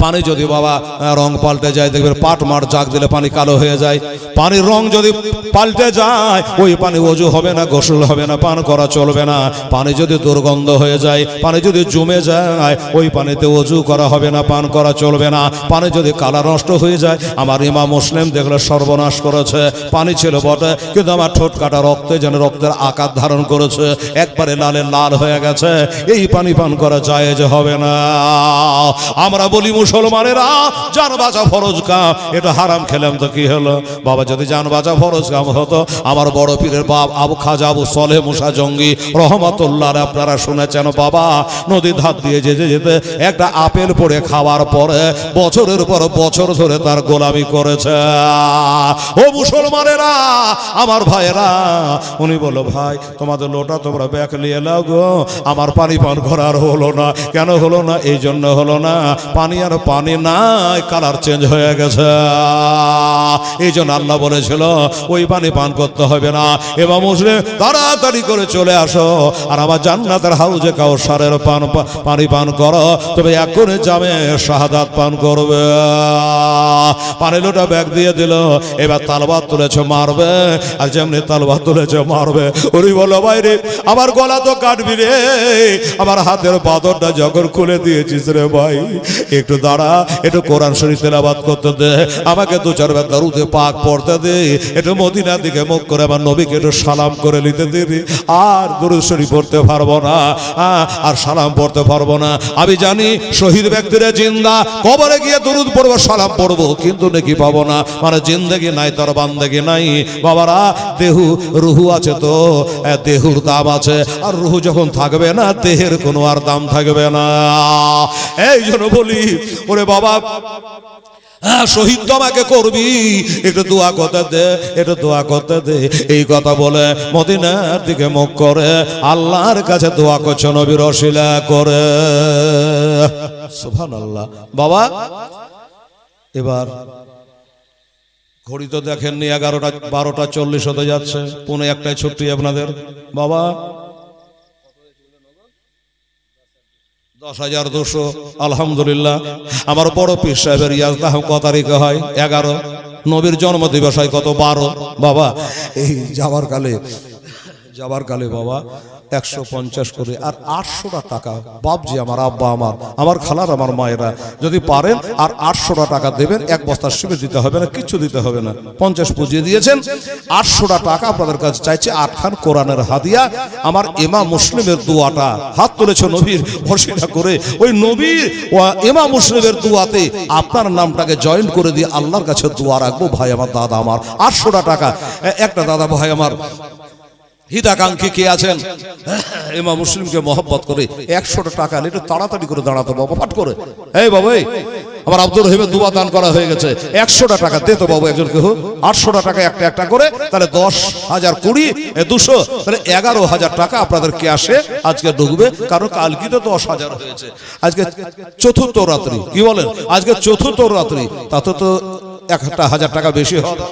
পানি যদি বাবা রং পাল্টে যায়, দেখবেন পাট মার জাগ দিলে পানি কালো হয়ে যায়। পানির রং যদি পাল্টে যায়, ওই পানি ওযু হবে না, গোসল হবে না, পান করা চলবে না। পানি যদি দুর্গন্ধ হয়ে যায়, পানি যদি জমে যায়, ওই পানিতে ওযু করা হবে না, পান করা চলবে না। পানি যদি কালার নষ্ট হয়ে যায়, আমার ইমাম মুসলিম দেখলে সর্বনাশ করেছে। পানি ছিল বটে, কিন্তু আমার ঠোঁট কাটা রক্তে যেন রক্তের আকার ধারণ করেছে, একবারে লালে লাল হয়ে গেছে। এই পানি পান করা জায়েজ হবে না। আমরা বলি মুসলমানেরা জান বাঁচা ফরজ কাম, এটা হারাম খেলাম তো কি হলো? বাবা যদি জান বাঁচা ফরজ কাম হতো, আমার বড় পীরের বাপ আবু খাজা আবু সলেহ মুসা জঙ্গি রহমাতুল্লাহ আপনারা শুনেছেন, বাবা নদীর ধার দিয়ে যেতে যেতে একটা আপেল পড়ে খাওয়ার পরে বছরের পর বছর ধরে তার গোলামি করেছে। ও মুসলমানেরা, আমার ভাইয়েরা, উনি বলল ভাই তোমাদের লোটা তোমরা ব্যাগ নিয়ে নাও গো, আমার পানি পান করার হলো না। কেন হলো না? এই জন্য হলো না, পানি আর পানি নাই, কালার চেঞ্জ হয়ে গেছে। এই জন্য আল্লাহ বলেছিল ওই পানি পান করতে হবে না। ইমাম মুসলিম তাড়াতাড়ি করে চলে আসো, আর আমার জান্নাতের হাউজে কাউসারের পানি পান করো, তবে এখনই যাবে শাহাদাত পান করবে। পানি লোটা ব্যাগ দিয়ে দিল। এবার তালবাত তুলেছে মারবে, আর যেমনি তালবাত তুলেছে মারবে। ওরে বলো ভাই রে, আমার গলা তো কাটবি রে, আমার হাতের বাদরটা যখন খুলে দিয়েছিস রে ভাই, একটু দাঁড়া, একটু কোরআন শরীফ তেলাওয়াত করতে দে, আমাকে দু চার বার দরুদে পাক পড়তে দে, একটু মদিনার দিকে মুখ করে আমার নবীকে একটু সালাম করে নিতে দিবি। আর দরুদ শরীফ পড়তে পারবো না, আর সালাম পড়তে পারবো না। আমি জানি শহীদ ব্যক্তিরা জিন্দা, কবরে গিয়ে দরুদ পড়বো, সালাম পড়বো, কিন্তু নাকি পাবো না। মানে জিন্দেগি নাই তার বান্দেগি নাই। বাবারা, দেহু রুহু আছে তো দেহুর দাম আছে, আর রুহু যখন থাকবে না, দেহের কোনো আর দাম থাকবে না। এই জন্য বলি ওরে বাবা, শহীদ তো আমাকে করবি, একটু দোয়া করতে দে, একটু দোয়া করতে দে। এই কথা বলে মদিনার দিকে মুখ করে আল্লাহর কাছে দোয়া করছে নবীর ওসিলা করে। সুবহানাল্লাহ। বাবা এবার ঘড়ি তো দেখেননি, 11টা 12:40 হতে যাচ্ছে, পৌনে একটায় ছুটি আপনাদের। বাবা 10,200 আলহামদুলিল্লাহ। আমার বড় পীর সাহেবের ইয়াজদাহ কত তারিখে হয়? 11। নবীর জন্ম দিবস হয় কত? 12। বাবা এই যাবার কালে বাবা 150 করে আর 800 টাকা বাপজি, আমার আব্বা, আমার খালার, আমার মায়েরা যদি পারেন আর 800 টাকা দেবেন। এক বস্তা সিমেন্ট দিতে হবে না, কিছু দিতে হবে না। 50 পুজিয়ে দিয়েছেন, 800 টাকা আপনাদের কাছে চাইছে। 8 খান কোরআনের হাদিয়া। আমার ইমাম মুসলিমের দোয়াটা হাত তুলেছে নবীর ওসিলা করে, ওই নবীর ইমাম মুসলিমের দোয়াতে আপনার নামটাকে জয়েন করে দিয়ে আল্লাহর কাছে দোয়া রাখবো। ভাই আমার, দাদা আমার, 800 টাকা। একটা দাদা ভাই আমার হিতাকাঙ্ক্ষী কে আছেন, ইমাম মুসলিমকে মহব্বত করে 100 টাকা একটু তাড়াতাড়ি করে দাঁড়াতো বাবা, পাঠ করে। এই বাবা, আমার আব্দুর রহিমের দুয়া দান করা হয়ে গেছে, 100 টাকা দে তো বাবু একজন কেউ। 800 টাকা একটা একটা করে, তাহলে 10,000 20 200, তাহলে 11,000 টাকা আপনাদের ক্যাশে আজকে ঢুকবে। কারণ কালকে তো 10,000 হয়েছে, আজকে চতুর্থ রাত্রি, কি বলেন? আজকে চতুর্থ রাত্রি, তাতে তো 1,000 টাকা বেশি হবে।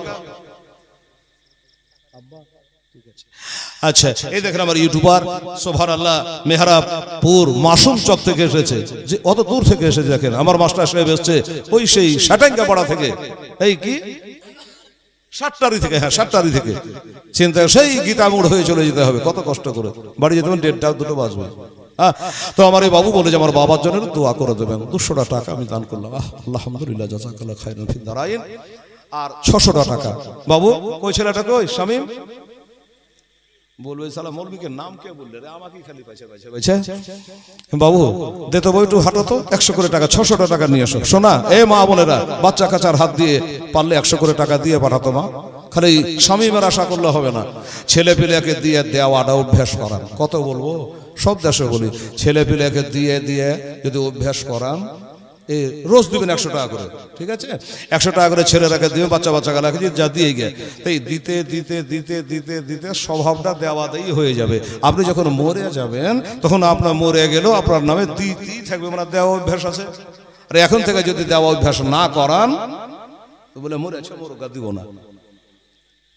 আচ্ছা, এই দেখেন আমার ইউটিউবার সুবহানাল্লাহ মেহরাবপুর মাসুম চক থেকে এসেছে, যে অত দূর থেকে এসেছে। দেখেন আমার মাস্টার সাহেব এসেছে ওই সেই সাটাঙ্গা পাড়া থেকে, এই কি সাতটারি থেকে, হ্যাঁ সাতটারি থেকে। চিন্তা সেই গীতামুড় হয়ে চলে যেতে হবে, কত কষ্ট করে বাড়ি যেতে হবে, 1:30 2টো বাজবে। হ্যাঁ, তো আমার এই বাবু বলে যে আমার বাবার জন্য দোয়া করে দেবেন। 200 টাকা আমি দান করলাম, আলহামদুলিল্লাহ, জাযাকাল্লাহ খায়রান ফিদ দারাইন। আর 600 টাকা বাবু, কই ছেলেটা কই? শামিম বলবে সালা মৌলবীকে নাম কে বললে রে, আমাকে খালি পয়সা পয়সা পয়সা। বাবু দে তো বইটু হাঁটো তো, 100 করে টাকা 600 টাকা নিয়ে এসো। শোনা এ মা বোনেরা, বাচ্চা কাচার হাত দিয়ে পারলে 100 করে টাকা দিয়ে পাঠাতো মা। খালি স্বামীমের আশা করলে হবে না, ছেলে পেলেকে দিয়ে দেওয়াটা অভ্যাস করান। কত বলবো, সব দেশে বলি, ছেলে পেলেকে দিয়ে দিয়ে যদি অভ্যাস করান, এই রোজ দিবেন 100 টাকা করে, ঠিক আছে? 100 টাকা করে ছেলেরাকে দিবেন, বাচ্চা গালাকে যা দিয়ে গিয়ে এই দিতে দিতে দিতে দিতে দিতে স্বভাবটা দেওয়াতেই হয়ে যাবে। আপনি যখন মরে যাবেন তখন আপনার মরে গেলেও আপনার নামে দিতেই থাকবে, মানে দেওয়া অভ্যাস আছে। আর এখন থেকে যদি দেওয়া অভ্যাস না করান তো বলে মরেছে মোরগা দিব না,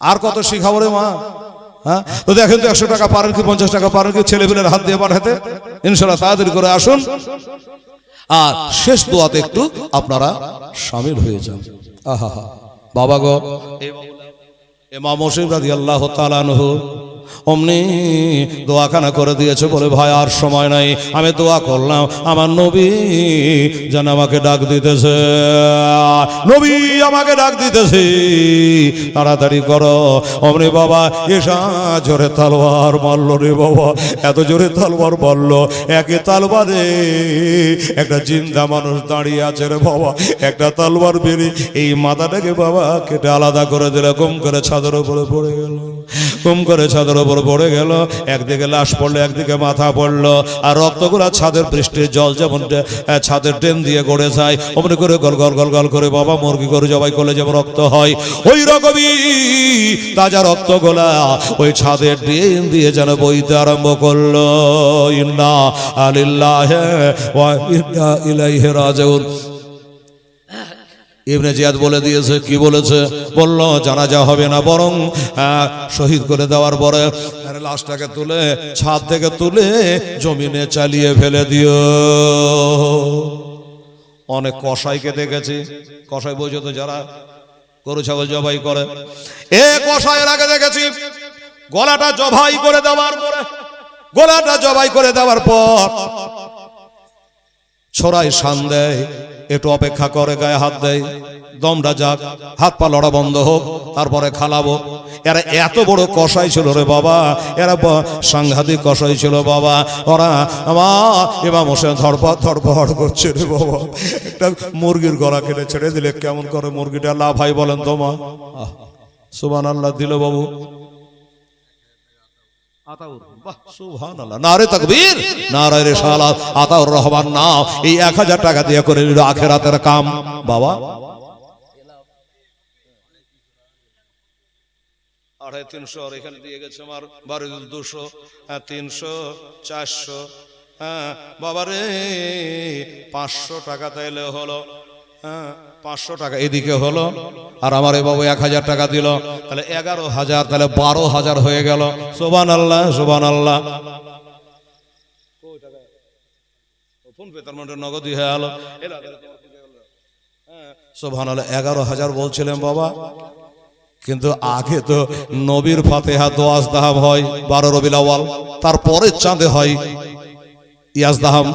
আর কত শিখাবো রে মা। হ্যাঁ, তো দেখেন তো 100 টাকা পারেন কি 50 টাকা পারেন কি ছেলে পেলের হাত দিয়ে পাঠাতে, ইনশাআল্লাহ তাড়াতাড়ি করে আসুন। আর শেষ দোয়াতে একটু আপনারা শামিল হয়ে যান। আহা বাবা গো, ইমাম হোসেন রাদিয়াল্লাহু তাআলা আনহু অমনি দোয়াখানা করে দিয়েছে, বলে ভাই আর সময় নাই, আমি দোয়া করলাম আমার নবী যেন আমাকে ডাক দিতেছে, নবী আমাকে ডাক দিতেছে, তাড়াতাড়ি করো। অমনি বাবা এসা জোরে তালবার মারলো রে বাবা, এত জোরে তালবার মারলো, একে তালবারে একটা জিন্দা মানুষ দাঁড়িয়ে আছে রে বাবা, একটা তালবার বেরিয়ে এই মাথাটাকে বাবা কেটে আলাদা করে দিলে, কম করে ছাদের উপরে পড়ে গেল, কম করে ছাদের উপর পড়ে গেল। একদিকে লাশ পড়লো, একদিকে মাথা পড়লো, আর রক্তগুলা ছাদের বৃষ্টির জল যেমন ছাদের ড্রেন দিয়ে গড়ে যায়, অমনি করে গল গল গল গল করে বাবা মুরগি করে জবাই করলে যেমন রক্ত হয়, ওই রকমই তাজা রক্তগুলা ওই ছাদের ড্রেন দিয়ে যেন বইতে আরম্ভ করলো। ইন্না লিল্লাহি ওয়া ইন্না ইলাইহি রাজিউন। ইবনে জিয়াদ বলে দিয়েছে, কি বলেছে, বলল জানাজা হবে না, বরং শহীদ করে দেওয়ার পরে লাশটাকে তুলে ছাদ থেকে তুলে জমিনে চালিয়ে ফেলে দিও। অনেক কসাইকে দেখেছি, কসাই বোঝো তো যারা গরু ছাগল জবাই করে, এ কসাইয়ের আগে দেখেছি গলাটা জবাই করে দেওয়ার পরে, গলাটা জবাই করে দেওয়ার পর ছড়াই শান দেয়, একটু অপেক্ষা করে গায়ে হাত দেয়, দমটা যাক, হাত পা লড়া বন্ধ হোক, তারপরে খালাবো। এরা এত বড় কসাই ছিল রে বাবা, এরা সাংঘাতিক কসাই ছিল বাবা। ওরা আমার ইমাম হোসেন ধরপড় করছে রে বাবা, একটা মুরগির গলা কেটে ছেড়ে দিলে কেমন করে মুরগিটা লাভ হয় বলেন তো মা? সুবহানাল্লাহ দিল বাবু, নারে তাকবীর, নারে রিসালাত, আতাউর রহমান নাম, এই 1000 টাকা দিয়ে করে নিল আখিরাতের কাম বাবা। 350 আর এখানে দিয়ে গেছে আমার 1200, 300, 400, হ্যাঁ বাবা রে 500 টাকা তাইলে হলো, হ্যাঁ 500 টাকা এদিকে হলো, আর আমার এই বাবু 1000 টাকা দিল, তাহলে 11,000, তাহলে 12,000 হয়ে গেল। সুবহানাল্লাহ সুবহানাল্লাহ। ফোন পে তার মধ্যে নগদই হয়ে গেল। সুবহানাল্লাহ। 11,000 বলছিলেন বাবা, কিন্তু আগে তো নবীর ফাতিহা দোয়াজদাহাম হয় 12 রবিউল আউয়াল, তারপরে চাঁদে হয় ইয়াজদাহাম,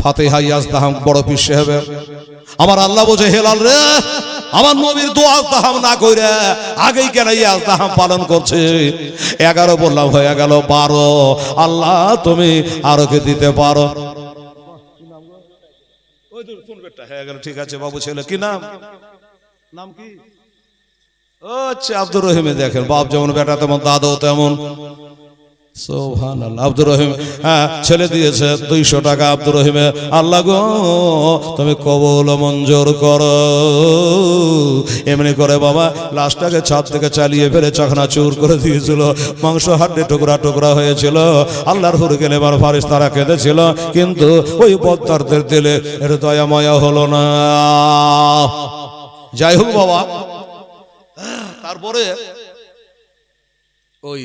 ফাতিহা ইয়াজদাহাম বড় পীর সাহেবের। আমার আল্লাহ বোঝে হেলাল রে, আমার নবীর দোয়াজদাহাম না কইরা আগেই কেন ইয়াজদাহাম পালন করছে? 11 বললাম হয়ে গেল 12। আল্লাহ তুমি আরো কে দিতে পারো। ওই তো ফোন বেটা হয়ে গেল, ঠিক আছে বাবু। ছেলে কি নাম? নাম কি? আচ্ছা আব্দুর রহিমে। দেখেন বাপ যেমন বেটা তেমন দাদাও তেমন। সুবহানাল্লাহ। আব্দুর রহিম, হ্যাঁ ছেলে দিয়েছে 200 টাকা আব্দুর রহিমে। আল্লাহ গো তুমি কবুল মঞ্জুর করো। এমনি করে বাবা লাশটাকে ছাদ থেকে চালিয়ে ফেলে চাকনা চুর করে দিয়েছিল, মাংস হাড্ডি টুকরা টুকরা হয়েছিল। আল্লাহর হুর গেলে এবার ফারিস্তারা কেঁদেছিল, কিন্তু ওই বদ্দারদের দিলে এটা দয়া মায়া হলো না। যাই হোক বাবা, তারপরে ওই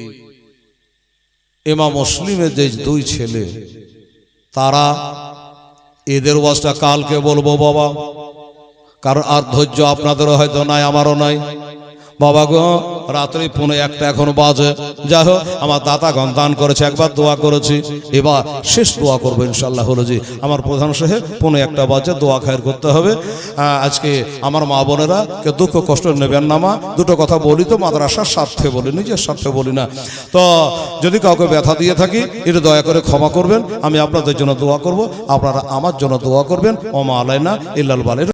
ইমাম মুসলিমের যে 2 ছেলে, তারা এদের ওয়াজটা কালকে বলবো বাবা, কারণ আর ধৈর্য আপনাদেরও হয়তো নাই, আমারও নাই। বাবা গো রাত্রি 1:45 এখন বাজে। যাই হোক আমার দাতাগণ দান করেছে, একবার দোয়া করেছি, এবার শেষ দোয়া করবো ইনশাল্লাহ। হলো জি আমার প্রধান সাহেব 1:45 বাজে দোয়া খায়ের করতে হবে। আজকে আমার মা বোনেরা কেউ দুঃখ কষ্ট নেবেন না। মা দুটো কথা বলি তো মাদ্রাসার স্বার্থে বলি, নিজের স্বার্থে বলি না। তো যদি কাউকে ব্যথা দিয়ে থাকি এটা দয়া করে ক্ষমা করবেন। আমি আপনাদের জন্য দোয়া করব, আপনারা আমার জন্য দোয়া করবেন। ওমা আলাইনা ইল্লাল বালিগ।